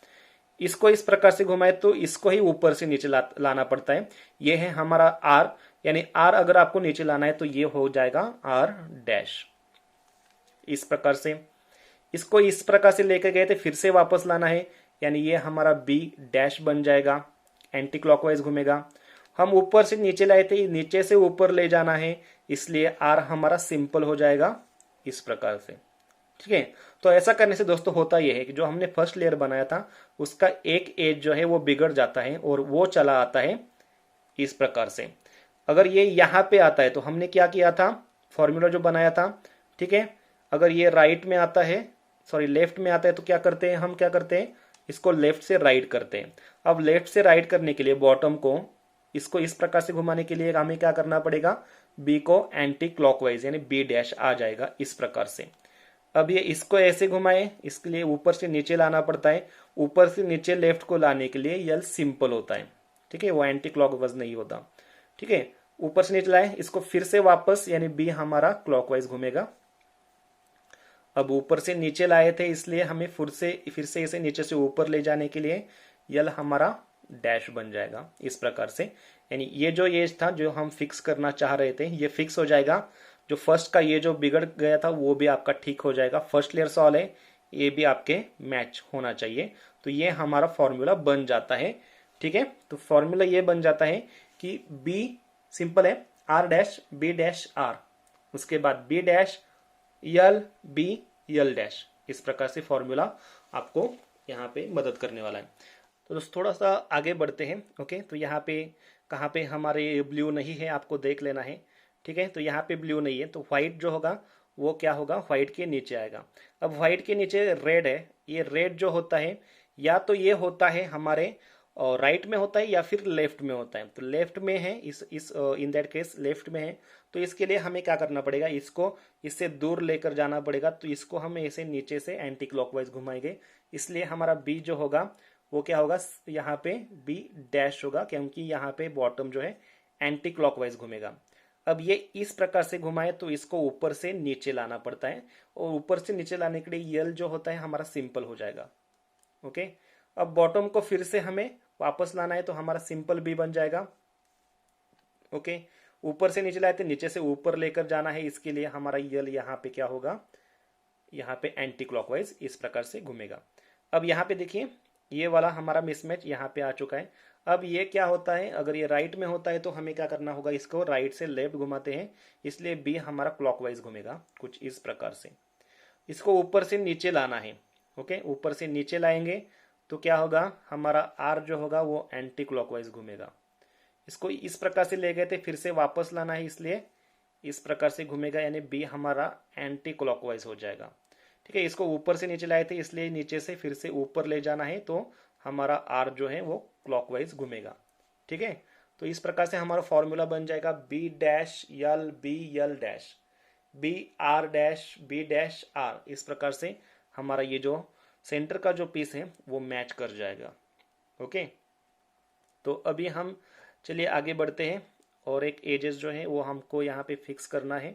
इसको इस प्रकार से घुमाए तो इसको ही ऊपर से नीचे लाना पड़ता है। ये है हमारा आर, यानी आर अगर आपको नीचे लाना है तो ये हो जाएगा आर डैश। इस प्रकार से इसको इस प्रकार से लेकर गए थे, फिर से वापस लाना है, यानी ये हमारा बी डैश बन जाएगा, एंटी क्लॉकवाइज घूमेगा। हम ऊपर से नीचे लाए थे, नीचे से ऊपर ले जाना है, इसलिए आर हमारा सिंपल हो जाएगा इस प्रकार से। ठीक है, तो ऐसा करने से दोस्तों होता यह है कि जो हमने फर्स्ट लेयर बनाया था उसका एक एज जो है वो बिगड़ जाता है और वो चला आता है इस प्रकार से। अगर ये यहाँ पे आता है तो हमने क्या किया था, फॉर्मूला जो बनाया था, ठीक है, अगर ये राइट में आता है, सॉरी लेफ्ट में आता है तो क्या करते हैं, हम क्या करते हैं, इसको लेफ्ट से राइट करते हैं। अब लेफ्ट से राइट करने के लिए बॉटम को इसको इस प्रकार से घुमाने के लिए हमें क्या करना पड़ेगा, बी को एंटी क्लॉकवाइज यानी बी डैश आ जाएगा इस प्रकार से। अब ये इसको ऐसे घुमाए, इसके लिए ऊपर से नीचे लाना पड़ता है, ऊपर से नीचे लेफ्ट को लाने के लिए यल सिंपल होता है। ठीक है, वो एंटी क्लॉकवाइज नहीं होता। ठीक है, ऊपर से नीचे लाए, इसको फिर से वापस यानी बी हमारा क्लॉकवाइज घूमेगा। अब ऊपर से नीचे लाए थे, इसलिए हमें फिर से इसे नीचे से ऊपर ले जाने के लिए यल हमारा डैश बन जाएगा इस प्रकार से। यानी ये जो एज था जो हम फिक्स करना चाह रहे थे ये फिक्स हो जाएगा। जो फर्स्ट का ये जो बिगड़ गया था वो भी आपका ठीक हो जाएगा। फर्स्ट लेयर सॉल्व है, ये भी आपके मैच होना चाहिए। तो ये हमारा फॉर्मूला बन जाता है। ठीक है, तो फॉर्मूला ये बन जाता है कि बी सिंपल है, R dash B dash R, उसके बाद B dash L B L dash. इस प्रकार से फॉर्मूला आपको यहाँ पे मदद करने वाला है। तो दोस्तों थोड़ा सा आगे बढ़ते हैं। ओके, तो यहाँ पे कहाँ पे हमारे ब्लू नहीं है आपको देख लेना है। ठीक है, तो यहाँ पे ब्लू नहीं है तो व्हाइट जो होगा वो क्या होगा, व्हाइट के नीचे आएगा। अब व्हाइट के नीचे रेड है, ये रेड जो होता है या तो ये होता है हमारे राइट में होता है या फिर लेफ्ट में होता है। तो लेफ्ट में है, इस इन दैट केस लेफ्ट में है। तो इसके लिए हमें क्या करना पड़ेगा, इसको इससे दूर लेकर जाना पड़ेगा। तो इसको हम ऐसे नीचे से एंटी क्लॉकवाइज घुमाएंगे। इसलिए हमारा बी जो होगा वो क्या होगा, यहाँ पे बी डैश होगा क्योंकि यहाँ पे बॉटम जो है एंटी क्लॉकवाइज घूमेगा। अब ये इस प्रकार से घुमाए तो इसको ऊपर से नीचे लाना पड़ता है, और ऊपर से नीचे लाने के लिए यल जो होता है हमारा सिंपल हो जाएगा। ओके, अब बॉटम को फिर से हमें वापस लाना है तो हमारा सिंपल बी बन जाएगा। ओके, ऊपर से नीचे लाए थे, नीचे से ऊपर लेकर जाना है, इसके लिए हमारा यल यहाँ पे क्या होगा, यहाँ पे एंटी क्लॉकवाइज इस प्रकार से घूमेगा। अब यहाँ पे देखिए ये वाला हमारा मिसमैच यहाँ पे आ चुका है। अब ये क्या होता है, अगर ये राइट में होता है तो हमें क्या करना होगा, इसको राइट से लेफ्ट घुमाते हैं, इसलिए बी हमारा क्लॉकवाइज घूमेगा कुछ इस प्रकार से। इसको ऊपर से नीचे लाना है। ओके, ऊपर से नीचे लाएंगे तो क्या होगा, हमारा आर जो होगा वो एंटी क्लॉकवाइज घूमेगा। इसको इस प्रकार से ले गए थे, फिर से वापस लाना है, इसलिए इस प्रकार से घूमेगा, यानी बी हमारा एंटी क्लॉकवाइज हो जाएगा। ठीक है, इसको ऊपर से नीचे लाए थे इसलिए नीचे से फिर से ऊपर ले जाना है, तो हमारा आर जो है वो क्लॉकवाइज घूमेगा। ठीक है, तो इस प्रकार से हमारा फॉर्मूला बन जाएगा B dash L B L dash B R dash B dash R. इस प्रकार से हमारा ये जो सेंटर का जो पीस है वो मैच कर जाएगा। ओके, तो अभी हम चलिए आगे बढ़ते हैं, और एक एजेस जो है वो हमको यहाँ पे फिक्स करना है।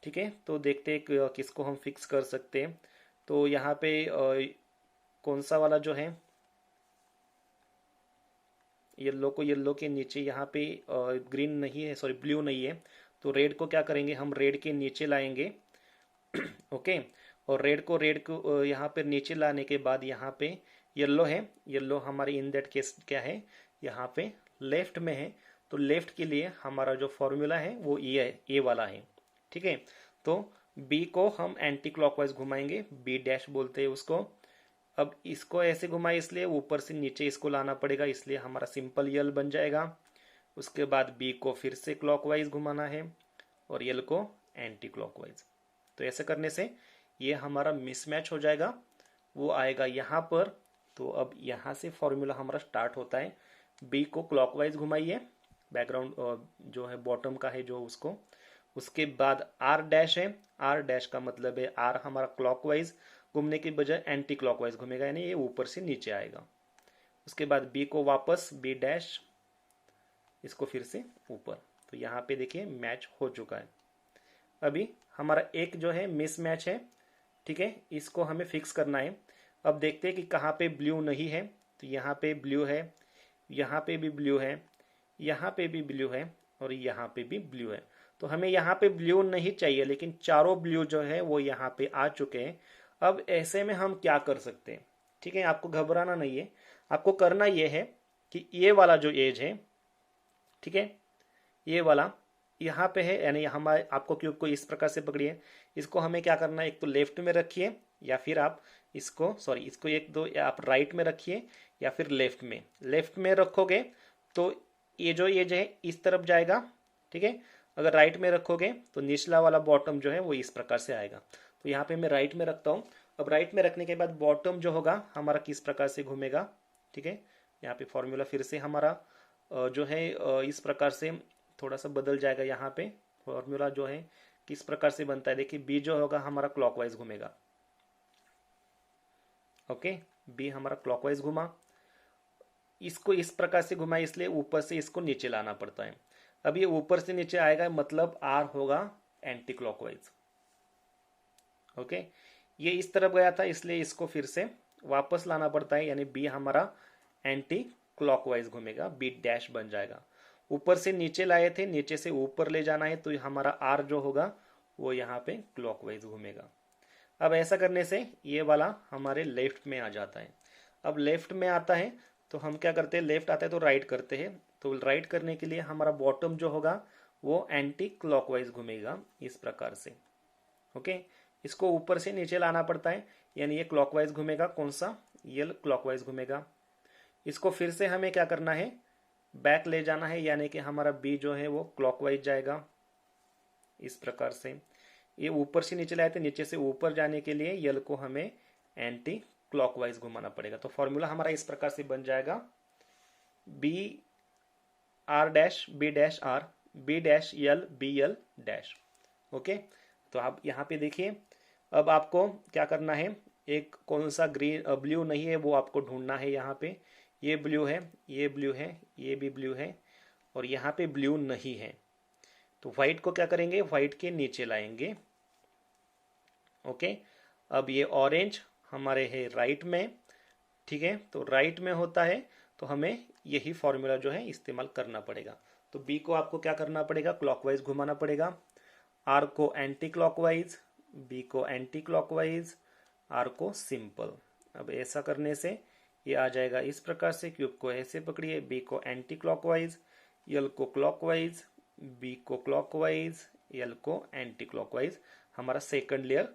ठीक है, तो देखते हैं किसको हम फिक्स कर सकते हैं। तो यहाँ पे कौन सा वाला जो है, येलो को येलो के नीचे, यहाँ पे ग्रीन नहीं है, सॉरी ब्लू नहीं है, तो रेड को क्या करेंगे, हम रेड के नीचे लाएंगे। ओके, और रेड को यहाँ पे नीचे लाने के बाद यहाँ पे येलो है, येलो हमारे इन दैट केस क्या है, यहाँ पे लेफ्ट में है। तो लेफ्ट के लिए हमारा जो फॉर्मूला है वो ये वाला है। ठीक है, तो बी को हम एंटी क्लॉकवाइज घुमाएंगे, बी डैश बोलते हैं उसको। अब इसको ऐसे घुमाए इसलिए ऊपर से नीचे इसको लाना पड़ेगा, इसलिए हमारा सिंपल यल बन जाएगा। उसके बाद बी को फिर से क्लॉकवाइज घुमाना है और यल को एंटी क्लॉकवाइज। तो ऐसे करने से ये हमारा मिसमैच हो जाएगा, वो आएगा यहाँ पर। तो अब यहाँ से फॉर्मूला हमारा स्टार्ट होता है, बी को क्लॉकवाइज घुमाइए, बैकग्राउंड जो है बॉटम का है जो उसको। उसके बाद आर डैश है, आर डैश का मतलब है आर हमारा क्लॉकवाइज घूमने की बजाय एंटी क्लॉकवाइज घूमेगा, यानी ये ऊपर से नीचे आएगा। उसके बाद बी को वापस बी डैश, इसको फिर से ऊपर। तो यहाँ पे देखिए मैच हो चुका है। अभी हमारा एक जो है मिस मैच है। ठीक है, इसको हमें फिक्स करना है। अब देखते हैं कि कहाँ पे ब्लू नहीं है। तो यहाँ पे ब्लू है, यहाँ पे भी ब्लू है, यहाँ पे भी ब्लू है, और यहाँ पे भी ब्लू है। तो हमें यहाँ पे ब्लू नहीं चाहिए, लेकिन चारों ब्लू जो है वो यहाँ पे आ चुके हैं। अब ऐसे में हम क्या कर सकते हैं, ठीक है, आपको घबराना नहीं है। आपको करना ये है कि ये वाला जो एज है, ठीक है, ये वाला यहाँ पे है, यानी हमारे आपको क्यूब को इस प्रकार से पकड़िए। इसको हमें क्या करना है, एक तो लेफ्ट में रखिए, या फिर आप इसको इसको एक दो या आप राइट में रखिए, या फिर लेफ्ट में रखोगे तो ये जो एज है इस तरफ जाएगा। ठीक है, अगर राइट में रखोगे तो निचला वाला बॉटम जो है वो इस प्रकार से आएगा। तो यहाँ पे मैं राइट में रखता हूँ। अब राइट में रखने के बाद बॉटम जो होगा हमारा किस प्रकार से घूमेगा। ठीक है, यहाँ पे फॉर्मूला फिर से हमारा जो है इस प्रकार से थोड़ा सा बदल जाएगा। यहाँ पे फॉर्मूला जो है किस प्रकार से बनता है, देखिए बी जो होगा हमारा क्लॉकवाइज घूमेगा। ओके, बी हमारा क्लॉकवाइज घुमा, इसको इस प्रकार से घुमाए, इसलिए ऊपर से इसको नीचे लाना पड़ता है। अब ये ऊपर से नीचे आएगा, मतलब आर होगा एंटी क्लॉकवाइज। ओके, ये इस तरफ गया था, इसलिए इसको फिर से वापस लाना पड़ता है, यानी बी हमारा एंटी क्लॉकवाइज घूमेगा, बी डैश बन जाएगा। ऊपर से नीचे लाए थे, नीचे से ऊपर ले जाना है, तो हमारा आर जो होगा वो यहाँ पे क्लॉकवाइज घूमेगा। अब ऐसा करने से ये वाला हमारे लेफ्ट में आ जाता है। अब लेफ्ट में आता है तो हम क्या करते हैं, लेफ्ट आता है तो राइट करते हैं, तो राइट करने के लिए हमारा बॉटम जो होगा वो एंटी क्लॉकवाइज घूमेगा इस प्रकार से। ओके, इसको ऊपर से नीचे लाना पड़ता है, यानी ये क्लॉकवाइज घूमेगा, कौन सा, ये क्लॉकवाइज घूमेगा। इसको फिर से हमें क्या करना है, बैक ले जाना है, यानी कि हमारा बी जो है वो क्लॉकवाइज जाएगा इस प्रकार से। ये ऊपर से नीचे लाए थे, नीचे से ऊपर जाने के लिए यल को हमें एंटी क्लॉकवाइज घुमाना पड़ेगा। तो फॉर्मूला हमारा इस प्रकार से बन जाएगा, B R dash B dash R, B dash L B L dash. Okay, तो आप यहाँ पे देखिए, अब आपको क्या करना है, एक कौन सा ग्रीन ब्लू नहीं है वो आपको ढूंढना है। यहाँ पे ये ब्लू है, ये ब्लू है, ये भी ब्लू है, और यहाँ पे ब्लू नहीं है। तो व्हाइट को क्या करेंगे, व्हाइट के नीचे लाएंगे। ओके, अब ये ऑरेंज हमारे है राइट में, ठीक है, तो राइट में होता है तो हमें यही फॉर्मूला जो है इस्तेमाल करना पड़ेगा। तो बी को आपको क्या करना पड़ेगा, क्लॉकवाइज घुमाना पड़ेगा, आर को एंटी क्लॉकवाइज, बी को एंटी क्लॉकवाइज, आर को सिंपल। अब ऐसा करने से ये आ जाएगा इस प्रकार से, क्यूब को ऐसे पकड़िए, बी को एंटी क्लॉकवाइज, यल को क्लॉकवाइज, बी को क्लॉकवाइज, यल को एंटी क्लॉकवाइज। हमारा सेकंड लेयर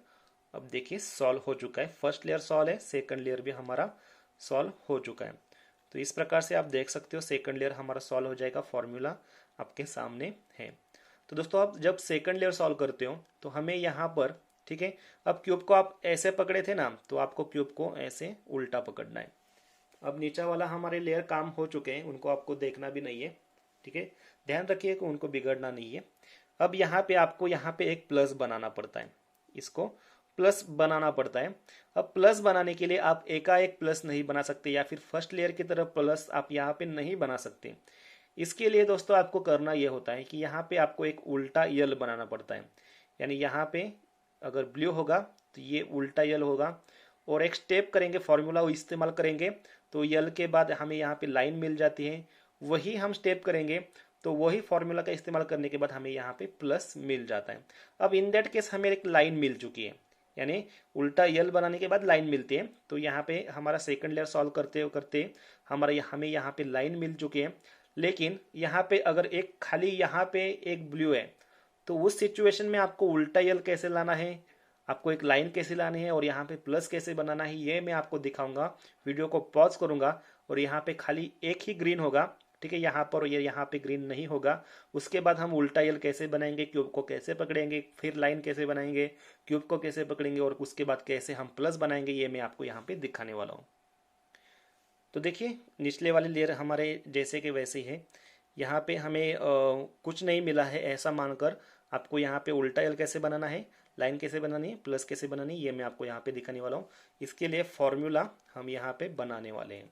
अब देखिए सॉल्व हो चुका है। फर्स्ट लेयर सॉल्व है, सेकंड लेयर भी हमारा सॉल्व हो चुका है। तो इस प्रकार से आप देख सकते हो सेकंड लेयर हमारा सॉल्व हो जाएगा, फॉर्मूला आपके सामने है। तो दोस्तों आप जब सेकंड लेयर सॉल्व करते हो तो हमें यहाँ पर, ठीक है, अब क्यूब को आप ऐसे पकड़े थे ना, तो आपको क्यूब को ऐसे उल्टा पकड़ना है। अब नीचा वाला हमारे लेयर काम हो चुके हैं, उनको आपको देखना भी नहीं है, ठीक है, ध्यान रखिए कि उनको बिगड़ना नहीं है। अब यहाँ पे आपको यहाँ पे एक प्लस बनाना पड़ता है, इसको प्लस बनाना पड़ता है। अब प्लस बनाने के लिए आप एकाएक प्लस नहीं बना सकते, या फिर फर्स्ट लेयर की तरफ प्लस आप यहाँ पे नहीं बना सकते। इसके लिए दोस्तों आपको करना यह होता है कि यहाँ पे आपको एक उल्टा यल बनाना पड़ता है, यानी यहाँ पे अगर ब्लू होगा तो ये उल्टा यल होगा, और एक स्टेप करेंगे, फॉर्मूला इस्तेमाल करेंगे, तो यल के बाद हमें यहाँ पे लाइन मिल जाती है, वही हम स्टेप करेंगे तो वही फॉर्मूला का इस्तेमाल करने के बाद हमें यहाँ पे प्लस मिल जाता है। अब इन दैट केस हमें एक लाइन मिल चुकी है, यानी उल्टा यल बनाने के बाद लाइन मिलती है। तो यहाँ पे हमारा सेकंड लेयर सॉल्व करते करते हमें यहाँ पे लाइन मिल चुकी है, लेकिन यहाँ पे अगर एक खाली यहाँ पे एक ब्लू है, तो उस सिचुएशन में आपको उल्टा यल कैसे लाना है, आपको एक लाइन कैसे लानी है, और यहाँ पे प्लस कैसे बनाना है, ये मैं आपको दिखाऊंगा। वीडियो को पॉज करूंगा, और यहाँ पे खाली एक ही ग्रीन होगा, ठीक है, यहाँ पर, ये यहाँ पे ग्रीन नहीं होगा। उसके बाद हम उल्टा यल कैसे बनाएंगे, क्यूब को कैसे पकड़ेंगे, फिर लाइन कैसे बनाएंगे, क्यूब को कैसे पकड़ेंगे, और उसके बाद कैसे हम प्लस बनाएंगे, ये मैं आपको यहाँ पे दिखाने वाला हूँ। तो देखिए निचले वाले लेयर हमारे जैसे कि वैसे ही है, यहाँ पे हमें कुछ नहीं मिला है ऐसा मानकर आपको यहाँ पे उल्टा यल कैसे बनाना है, लाइन कैसे बनानी है, प्लस कैसे बनानी है, ये मैं आपको यहाँ पे दिखाने वाला हूँ। इसके लिए फॉर्मूला हम यहाँ पे बनाने वाले हैं।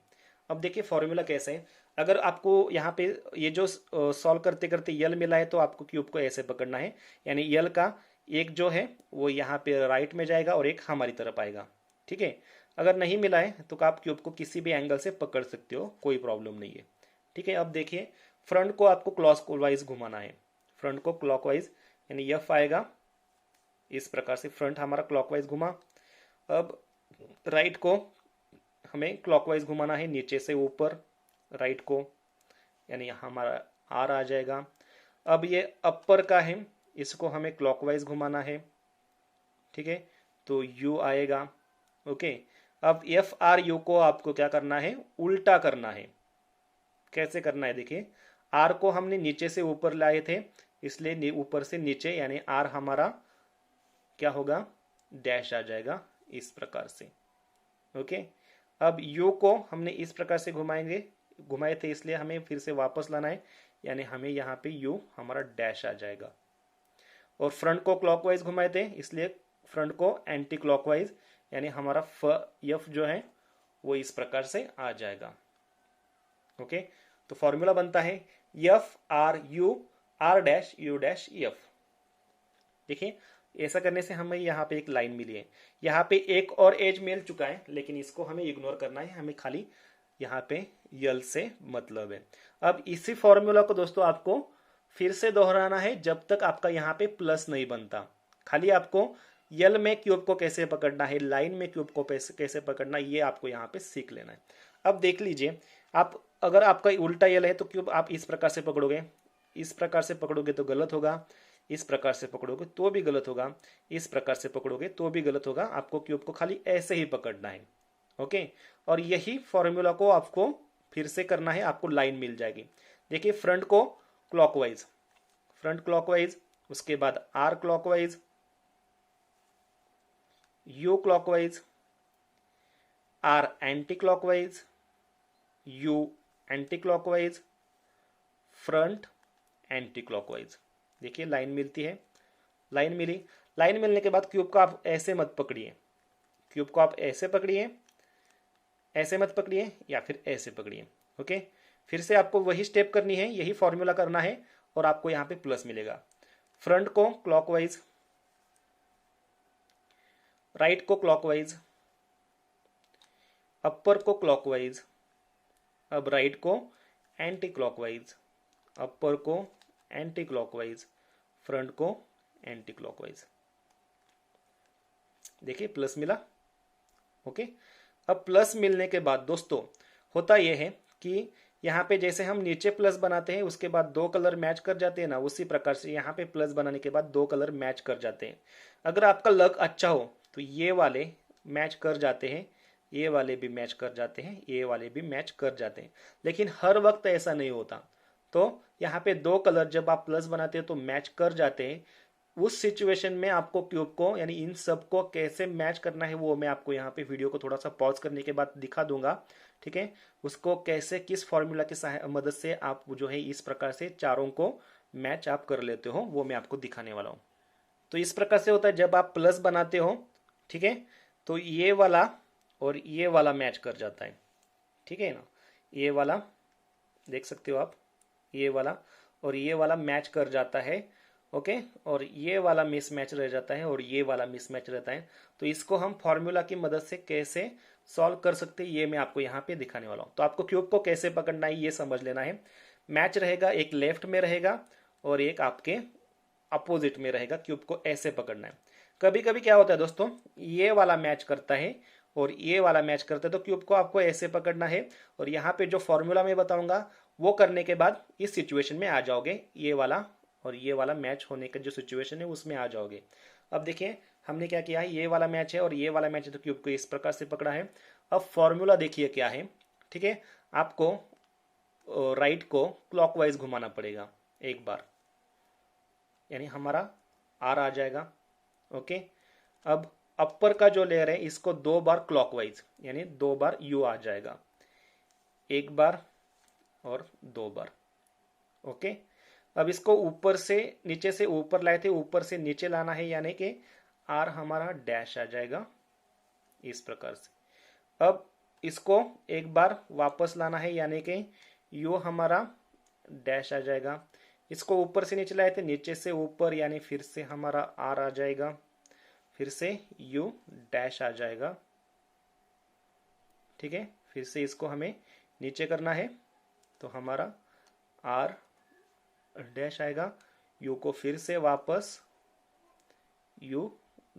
अब देखिए फॉर्मूला कैसे है, अगर आपको यहाँ पे ये जो सॉल्व करते करते यल मिला है तो आपको क्यूब को ऐसे पकड़ना है, यानी यल का एक जो है वो यहाँ पे राइट में जाएगा और एक हमारी तरफ आएगा, ठीक है। अगर नहीं मिला है तो आप क्यूब को किसी भी एंगल से पकड़ सकते हो, कोई प्रॉब्लम नहीं है, ठीक है। अब देखिए फ्रंट को आपको क्लॉकवाइज घुमाना है, फ्रंट को क्लॉकवाइज, यानी यफ आएगा इस प्रकार से, फ्रंट हमारा क्लॉकवाइज घुमा। अब राइट को हमें क्लॉकवाइज घुमाना है, नीचे से ऊपर राइट को, यानी हमारा आर आ जाएगा। अब ये अपर का है, इसको हमें क्लॉकवाइज घुमाना है, ठीक है, तो यू आएगा। ओके, अब एफ आर यू को आपको क्या करना है, उल्टा करना है। कैसे करना है देखिए, आर को हमने नीचे से ऊपर लाए थे, इसलिए ऊपर से नीचे, यानी आर हमारा क्या होगा, डैश आ जाएगा इस प्रकार से। ओके, अब यू को हमने इस प्रकार से घुमाए थे, इसलिए हमें फिर से वापस लाना है, यानी हमें यहाँ पे यू हमारा डैश आ जाएगा। और फ्रंट को क्लॉकवाइज घुमाए थे, इसलिए फ्रंट को एंटी क्लॉकवाइज, यानी हमारा एफ जो है वो इस प्रकार से आ जाएगा। ओके, तो फॉर्मूला बनता है F R U R dash U dash F. देखिए ऐसा करने से हमें यहाँ पे एक लाइन मिली है, यहाँ पे एक और एज मिल चुका है, लेकिन इसको हमें इग्नोर करना है, हमें खाली यहाँ पे यल से मतलब है। अब इसी फॉर्मूला को दोस्तों आपको फिर से दोहराना है जब तक आपका यहाँ पे प्लस नहीं बनता। खाली आपको यल में क्यूब को कैसे पकड़ना है, लाइन में क्यूब को कैसे पकड़ना है, ये आपको यहाँ पे सीख लेना है। अब देख लीजिए, आप अगर आपका उल्टा यल है तो क्यूब आप इस प्रकार से पकड़ोगे, इस प्रकार से पकड़ोगे तो गलत होगा, इस प्रकार से पकड़ोगे तो भी गलत होगा, इस प्रकार से पकड़ोगे तो भी गलत होगा। आपको क्यूब को खाली ऐसे ही पकड़ना है, ओके। और यही फॉर्मूला को आपको फिर से करना है, आपको लाइन मिल जाएगी। देखिए फ्रंट को क्लॉकवाइज, फ्रंट क्लॉकवाइज, उसके बाद R clockwise, U clockwise, R anti clockwise, U anti clockwise, front anti clockwise. देखिए लाइन मिलती है, लाइन मिली। लाइन मिलने के बाद क्यूब को आप ऐसे मत पकड़िए, क्यूब को आप ऐसे पकड़िए, ऐसे मत पकड़िए या फिर ऐसे पकड़िए, ओके। फिर से आपको वही स्टेप करनी है, यही फॉर्मूला करना है और आपको यहाँ पे प्लस मिलेगा। फ्रंट को क्लॉकवाइज, राइट को क्लॉकवाइज, अपर को क्लॉकवाइज, अब राइट को एंटी क्लॉकवाइज, अपर को एंटी क्लॉकवाइज, फ्रंट को एंटी क्लॉकवाइज। देखिए प्लस मिला, ओके। अब प्लस मिलने के बाद दोस्तों होता यह है कि यहाँ पे जैसे हम नीचे प्लस बनाते हैं उसके बाद दो कलर मैच कर जाते हैं ना, उसी प्रकार से यहाँ पे प्लस बनाने के बाद दो कलर मैच कर जाते हैं। अगर आपका लक अच्छा हो तो ये वाले मैच कर जाते हैं, ये वाले भी मैच कर जाते हैं, ये वाले भी मैच कर जाते हैं, लेकिन हर वक्त ऐसा नहीं होता। तो यहाँ पे दो कलर जब आप प्लस बनाते हैं तो मैच कर जाते हैं। उस सिचुएशन में आपको क्यूब को यानी इन सब को कैसे मैच करना है वो मैं आपको यहाँ पे वीडियो को थोड़ा सा पॉज करने के बाद दिखा दूंगा, ठीक है। उसको कैसे किस फॉर्मूला की मदद से आप जो है इस प्रकार से चारों को मैच आप कर लेते हो वो मैं आपको दिखाने वाला हूँ। तो इस प्रकार से होता है जब आप प्लस बनाते हो, ठीक है, तो ये वाला और ये वाला मैच कर जाता है, ठीक है ना। ये वाला देख सकते हो आप, ये वाला और ये वाला मैच कर जाता है, ओके। और ये वाला मिसमैच रह जाता है और ये वाला मिसमैच रहता है। तो इसको हम फॉर्मूला की मदद से कैसे सॉल्व कर सकते हैं ये मैं आपको यहाँ पे दिखाने वाला हूँ। तो आपको क्यूब को कैसे पकड़ना है ये समझ लेना है। मैच रहेगा, एक लेफ्ट में रहेगा और एक आपके अपोजिट में रहेगा। क्यूब को ऐसे पकड़ना है। कभी कभी क्या होता है दोस्तों, ये वाला मैच करता है और ये वाला मैच करता है, तो क्यूब को आपको ऐसे पकड़ना है और यहाँ पे जो फॉर्मूला मैं बताऊंगा वो करने के बाद इस सिचुएशन में आ जाओगे, ये वाला और ये वाला मैच होने का जो सिचुएशन है उसमें आ जाओगे। अब देखिए हमने क्या किया है, ये वाला मैच है और ये वाला मैच है, तो क्यूब को इस प्रकार से पकड़ा है। अब फॉर्मूला देखिए क्या है, ठीक है। आपको राइट को क्लॉकवाइज घुमाना पड़ेगा एक बार, यानी हमारा आर आ जाएगा, ओके। अब अपर का जो लेयर है इसको दो बार क्लॉकवाइज यानी दो बार यू आ जाएगा, एक बार और दो बार, ओके। अब इसको ऊपर से नीचे से ऊपर लाए थे, ऊपर से नीचे लाना है, यानी कि आर हमारा डैश आ जाएगा इस प्रकार से। अब इसको एक बार वापस लाना है, यानी कि यू हमारा डैश आ जाएगा। इसको ऊपर से नीचे लाए थे, नीचे से ऊपर, यानी फिर से हमारा आर आ जाएगा, फिर से यू डैश आ जाएगा, ठीक है। फिर से इसको हमें नीचे करना है तो हमारा आर डैश आएगा, यू को फिर से वापस यू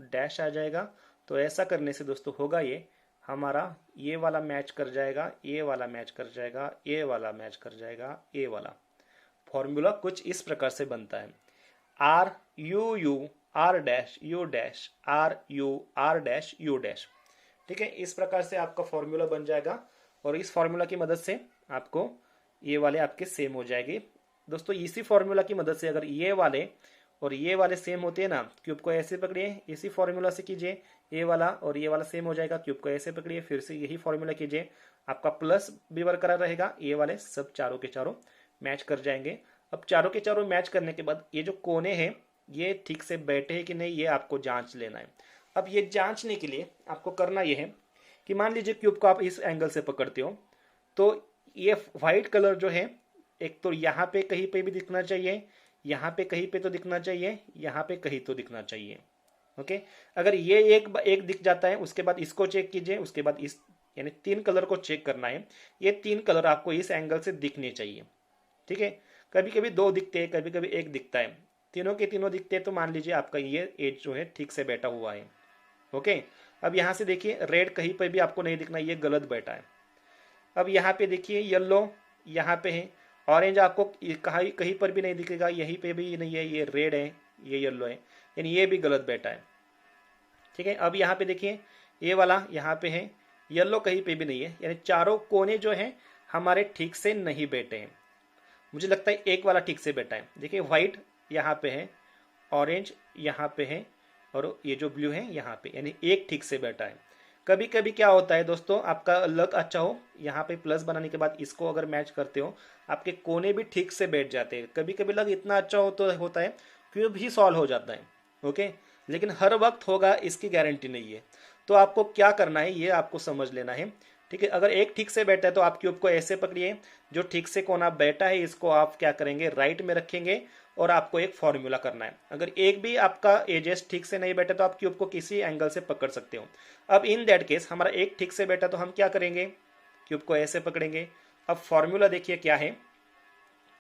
डैश आ जाएगा। तो ऐसा करने से दोस्तों होगा ये हमारा ये वाला मैच कर जाएगा, ये वाला मैच कर जाएगा, ये वाला मैच कर जाएगा, ये वाला। फॉर्मूला कुछ इस प्रकार से बनता है, R U U R dash U dash, R U R dash U dash, ठीक है। इस प्रकार से आपका फॉर्मूला बन जाएगा और इस फॉर्मूला की मदद से आपको ये वाले आपके सेम हो जाएंगे दोस्तों। इसी फॉर्मूला की मदद से अगर ये वाले और ये वाले सेम होते हैं ना, क्यूब को ऐसे पकड़िए, इसी फॉर्मूला से कीजिए, ये वाला और ये वाला सेम हो जाएगा, क्यूब को ऐसे पकड़िए, फिर से यही फॉर्मूला कीजिए, आपका प्लस भी बरकरार रहेगा, ये वाले सब चारों के चारों मैच कर जाएंगे। अब चारों के चारों मैच करने के बाद ये जो कोने हैं ये ठीक से बैठे हैं कि नहीं ये आपको जांच लेना है। अब ये जांचने के लिए आपको करना ये है कि मान लीजिए क्यूब को आप इस एंगल से पकड़ते हो तो ये व्हाइट कलर जो है एक तो यहाँ पे कहीं पे भी दिखना चाहिए, यहाँ पे कहीं पे तो दिखना चाहिए, यहाँ पे कहीं तो दिखना चाहिए। ओके, अगर ये एक दिख जाता है, उसके बाद इसको चेक कीजिए, उसके बाद इस, यानी 3 कलर को चेक करना है। ये 3 कलर आपको इस एंगल से दिखने चाहिए। ठीक है, कभी कभी 2 दिखते हैं, कभी कभी 1 दिखता है, तीनों के तीनों दिखते हैं तो मान लीजिए आपका ये एज जो है ठीक से बैठा हुआ है। ओके, अब यहाँ से देखिए रेड कहीं पर भी आपको नहीं दिखना, ये गलत बैठा है। अब यहाँ पे देखिए येलो यहाँ पे है, ऑरेंज आपको कहीं कहीं पर भी नहीं दिखेगा, यहीं पे भी नहीं है, ये रेड है, ये येलो है, यानी ये भी गलत बैठा है। ठीक है, अब यहाँ पे देखिए ये वाला यहाँ पे है, येलो कहीं पे भी नहीं है, यानी चारों कोने जो हैं हमारे ठीक से नहीं बैठे हैं। मुझे लगता है एक वाला ठीक से बैठा है। देखिए व्हाइट यहाँ पे है, ऑरेंज यहाँ पे है, और ये जो ब्लू है यहाँ पे, यानी एक ठीक से बैठा है। कभी कभी क्या होता है दोस्तों, आपका लक अच्छा हो, यहाँ पे प्लस बनाने के बाद इसको अगर मैच करते हो, आपके कोने भी ठीक से बैठ जाते हैं। कभी कभी लक इतना अच्छा हो तो होता है क्यूब ही सॉल्व हो जाता है। ओके, लेकिन हर वक्त होगा इसकी गारंटी नहीं है। तो आपको क्या करना है ये आपको समझ लेना है। ठीक है, अगर एक ठीक से बैठा है तो आप क्यूब को ऐसे पकड़िए, जो ठीक से कोना बैठा है इसको आप क्या करेंगे, राइट में रखेंगे, और आपको एक फॉर्मूला करना है। अगर एक भी आपका एजेस ठीक से नहीं बैठा तो आप क्यूब को किसी एंगल से पकड़ सकते हो। अब इन दैट केस हमारा एक ठीक से बैठा तो हम क्या करेंगे, क्यूब को ऐसे पकड़ेंगे। अब फॉर्मूला देखिए क्या है,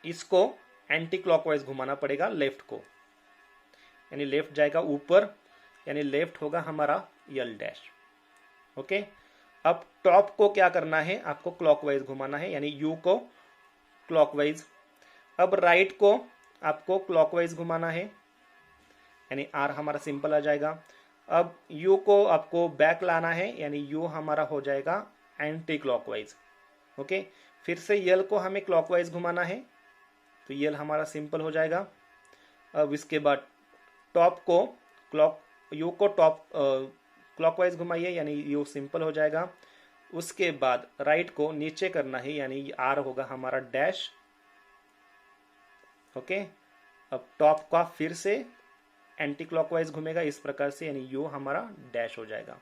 इसको एंटी क्लॉकवाइज घुमाना पड़ेगा लेफ्ट को, यानी लेफ्ट जाएगा ऊपर, यानी लेफ्ट होगा हमारा यल डैश। ओके, अब टॉप को क्या करना है, आपको क्लॉकवाइज घुमाना है, यानी यू को क्लॉकवाइज। अब राइट को आपको क्लॉकवाइज घुमाना है, यानी आर हमारा सिंपल आ जाएगा। अब यू को आपको बैक लाना है, यानी यू हमारा हो जाएगा एंटी क्लॉकवाइज। ओके, फिर से यल को हमें क्लॉकवाइज घुमाना है, तो यल हमारा सिंपल हो जाएगा। अब इसके बाद टॉप को यू को टॉप क्लॉकवाइज घुमाइए, यानी यू सिंपल हो जाएगा। उसके बाद राइट को नीचे करना है, यानी आर होगा हमारा डैश। ओके, अब टॉप का फिर से एंटी क्लॉकवाइज घूमेगा इस प्रकार से, यानी यू हमारा डैश हो जाएगा।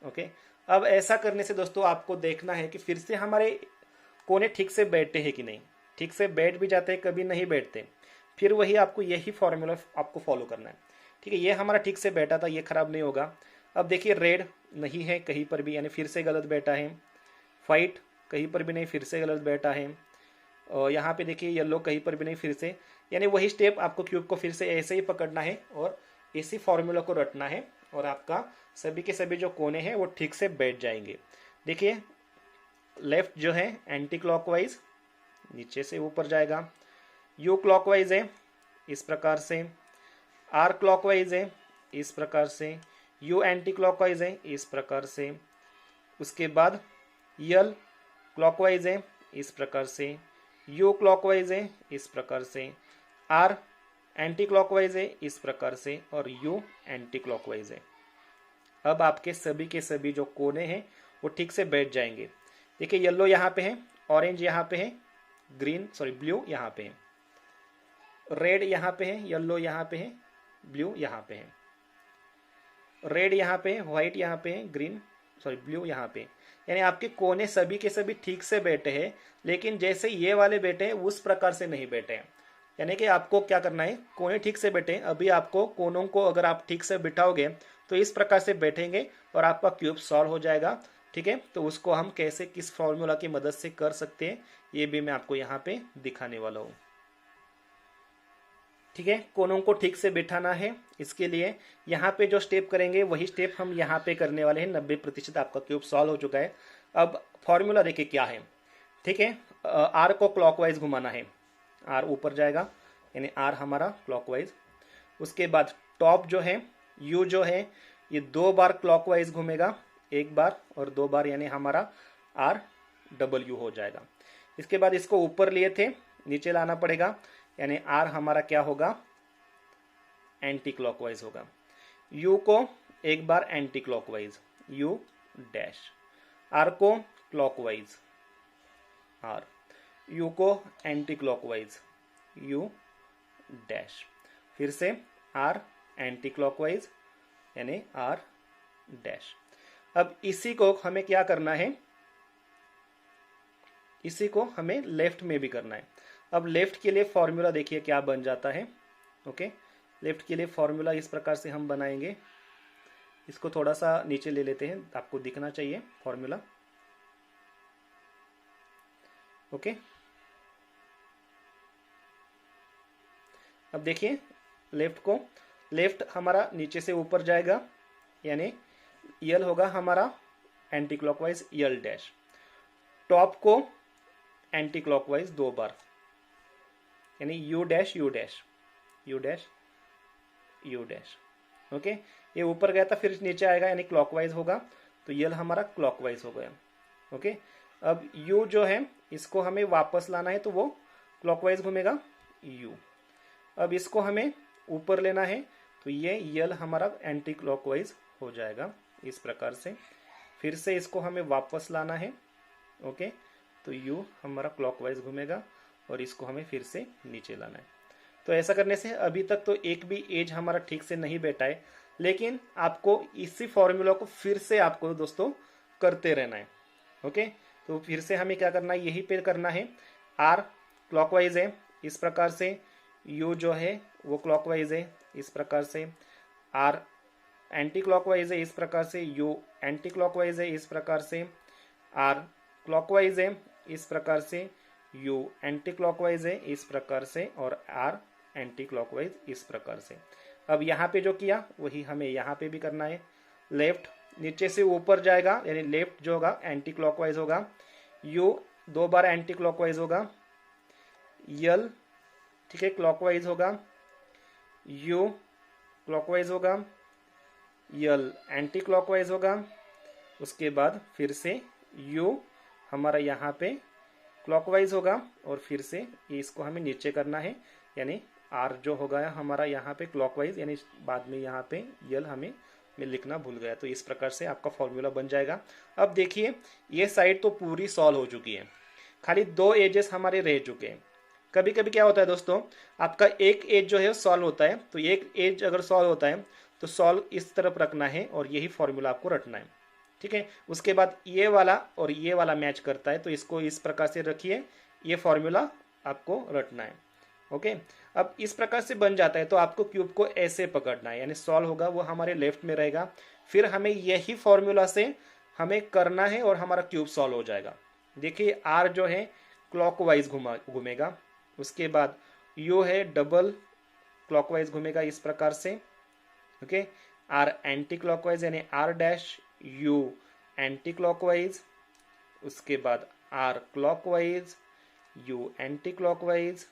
ओके, अब ऐसा करने से दोस्तों आपको देखना है कि फिर से हमारे कोने ठीक से बैठते हैं कि नहीं। ठीक से बैठ भी जाते हैं, कभी नहीं बैठते, फिर वही आपको यही फॉर्मूला आपको फॉलो करना है। ठीक है, ये हमारा ठीक से बैठा था, ये खराब नहीं होगा। अब देखिए रेड नहीं है कहीं पर भी, यानी फिर से गलत बैठा है। व्हाइट कहीं पर भी नहीं, फिर से गलत बैठा है। और यहाँ पे देखिए येलो कहीं पर भी नहीं, फिर से, यानी वही स्टेप आपको क्यूब को फिर से ऐसे ही पकड़ना है और इसी फॉर्मूला को रटना है, और आपका सभी के सभी जो कोने हैं वो ठीक से बैठ जाएंगे। देखिए लेफ्ट जो है एंटी क्लॉकवाइज नीचे से ऊपर जाएगा, यू क्लॉकवाइज है इस प्रकार से, आर क्लॉकवाइज है इस प्रकार से, यू एंटी क्लॉकवाइज है इस प्रकार से, उसके बाद यल क्लॉकवाइज है इस प्रकार से, यू क्लॉकवाइज है इस प्रकार से, आर एंटी क्लॉकवाइज है इस प्रकार से, और यू एंटी क्लॉकवाइज है। अब आपके सभी के सभी जो कोने हैं वो ठीक से बैठ जाएंगे। देखिए येलो यहाँ पे है, ऑरेंज यहाँ पे है, ब्लू यहाँ पे है, रेड यहाँ पे है, येलो यहाँ पे है, ब्लू यहाँ पे है, रेड यहाँ पे है, व्हाइट यहाँ पे है, ब्लू यहाँ पे, यानी आपके कोने सभी के सभी ठीक से बैठे हैं। लेकिन जैसे ये वाले बैठे हैं उस प्रकार से नहीं बैठे हैं, यानी कि आपको क्या करना है, कोने ठीक से बैठे। अभी आपको कोनों को अगर आप ठीक से बिठाओगे तो इस प्रकार से बैठेंगे और आपका क्यूब सॉल्व हो जाएगा। ठीक है, तो उसको हम कैसे किस फॉर्मूला की मदद से कर सकते हैं ये भी मैं आपको यहाँ पे दिखाने वाला हूँ। ठीक है, कोनों को ठीक से बिठाना है, इसके लिए यहाँ पे जो स्टेप करेंगे वही स्टेप हम यहाँ पे करने वाले हैं। 90% आपका क्यूब सॉल्व हो चुका है। अब फॉर्मूला देखिए क्या है। ठीक है, आर को क्लॉकवाइज घुमाना है, आर ऊपर जाएगा, यानी आर हमारा क्लॉकवाइज। उसके बाद टॉप जो है यू जो है ये 2 बार क्लॉकवाइज घूमेगा, 1 बार और 2 बार, यानी हमारा आर डबल यू हो जाएगा। इसके बाद इसको ऊपर लिए थे, नीचे लाना पड़ेगा, यानी आर हमारा क्या होगा, एंटी क्लॉकवाइज होगा। यू को 1 बार anti clockwise, U dash, R को क्लॉकवाइज आर, यू को एंटी क्लॉकवाइज यू डैश, फिर से आर एंटी क्लॉकवाइज यानी आर डैश। अब इसी को हमें क्या करना है, इसी को हमें लेफ्ट में भी करना है। अब लेफ्ट के लिए फॉर्मूला देखिए क्या बन जाता है। ओके, लेफ्ट के लिए फॉर्मूला इस प्रकार से हम बनाएंगे। इसको थोड़ा सा नीचे ले लेते हैं, आपको दिखना चाहिए फॉर्मूला। ओके, अब देखिए लेफ्ट हमारा नीचे से ऊपर जाएगा, यानी यल होगा हमारा एंटी क्लॉकवाइज यल डैश। टॉप को एंटी क्लॉकवाइज 2 बार, यानी you dash U dash U dash U dash. Okay, ये ऊपर गया था फिर नीचे आएगा, यानी क्लॉकवाइज होगा, तो यल हमारा क्लॉकवाइज हो गया। ओके, अब यू जो है इसको हमें वापस लाना है, तो वो क्लॉकवाइज घूमेगा यू। अब इसको हमें ऊपर लेना है, तो ये यल हमारा एंटी क्लॉकवाइज हो जाएगा इस प्रकार से। फिर से इसको हमें वापस लाना है। ओके, तो यू हमारा क्लॉकवाइज घूमेगा और इसको हमें फिर से नीचे लाना है। तो ऐसा करने से अभी तक तो एक भी एज हमारा ठीक से नहीं बैठा है, लेकिन आपको इसी फॉर्मूला को फिर से आपको दोस्तों करते रहना है। ओके, तो फिर से हमें क्या करना है, यही पे करना है। आर क्लॉकवाइज है इस प्रकार से, यू जो है वो क्लॉकवाइज है इस प्रकार से, आर एंटी क्लॉकवाइज है इस प्रकार से, यू एंटी क्लॉकवाइज है इस प्रकार से, आर क्लॉकवाइज है इस प्रकार से, यू एंटी क्लॉकवाइज है इस प्रकार से, और आर एंटी क्लॉकवाइज इस प्रकार से। अब यहाँ पे जो किया वही हमें यहाँ पे भी करना है। लेफ्ट नीचे से ऊपर जाएगा, यानी लेफ्ट जो होगा एंटी क्लॉकवाइज होगा, यू 2 बार एंटी क्लॉकवाइज होगा, यल ठीक है क्लॉकवाइज होगा, यू क्लॉकवाइज होगा, यल एंटी क्लॉकवाइज होगा, उसके बाद फिर से यू हमारा यहाँ पे क्लॉकवाइज होगा, और फिर से इसको हमें नीचे करना है, यानी आर जो होगा हमारा यहाँ पे क्लॉकवाइज, यानी बाद में यहाँ पे यल हमें मैं लिखना भूल गया। तो इस प्रकार से आपका फॉर्मूला बन जाएगा। अब देखिए ये साइड तो पूरी सॉल्व हो चुकी है, खाली 2 एजेस हमारे रह चुके हैं। कभी कभी क्या होता है दोस्तों, आपका एक एज जो है सॉल्व होता है, तो एक एज अगर सॉल्व होता है तो सॉल्व इस तरफ रखना है और यही फॉर्मूला आपको रटना है। ठीक है, उसके बाद ये वाला और ये वाला मैच करता है, तो इसको इस प्रकार से रखिए, ये फॉर्मूला आपको रटना है। ओके, अब इस प्रकार से बन जाता है, तो आपको क्यूब को ऐसे पकड़ना है, यानी सॉल्व होगा वो हमारे लेफ्ट में रहेगा, फिर हमें यही फॉर्मूला से हमें करना है और हमारा क्यूब सॉल्व हो जाएगा। देखिए आर जो है क्लॉकवाइज घूमेगा, उसके बाद यू है डबल क्लॉकवाइज घूमेगा इस प्रकार से। ओके, आर एंटी क्लॉकवाइज, यानी R dash U anti clockwise, उसके बाद R clockwise, U anti clockwise,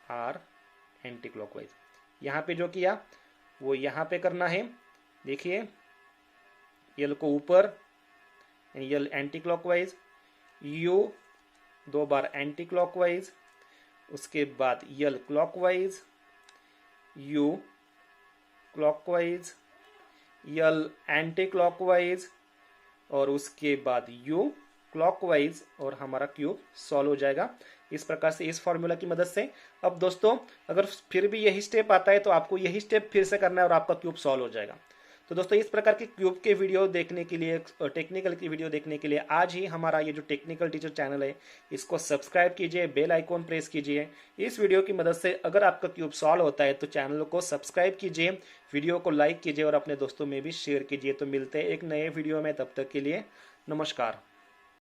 R anti clockwise. यहाँ पे जो किया वो यहाँ पे करना है। देखिए यल को ऊपर, यल एंटी क्लॉकवाइज, यू 2 बार एंटी क्लॉकवाइज, उसके बाद L clockwise, U clockwise, L anti clockwise, और उसके बाद यू क्लॉकवाइज, और हमारा क्यूब सॉल्व हो जाएगा इस प्रकार से इस फॉर्मूला की मदद से। अब दोस्तों अगर फिर भी यही स्टेप आता है तो आपको यही स्टेप फिर से करना है और आपका क्यूब सॉल्व हो जाएगा। तो दोस्तों इस प्रकार के क्यूब के वीडियो देखने के लिए, टेक्निकल की वीडियो देखने के लिए आज ही हमारा ये जो टेक्निकल टीचर चैनल है इसको सब्सक्राइब कीजिए, बेल आइकॉन प्रेस कीजिए। इस वीडियो की मदद से अगर आपका क्यूब सॉल्व होता है तो चैनल को सब्सक्राइब कीजिए, वीडियो को लाइक कीजिए और अपने दोस्तों में भी शेयर कीजिए। तो मिलते हैं एक नए वीडियो में, तब तक के लिए नमस्कार।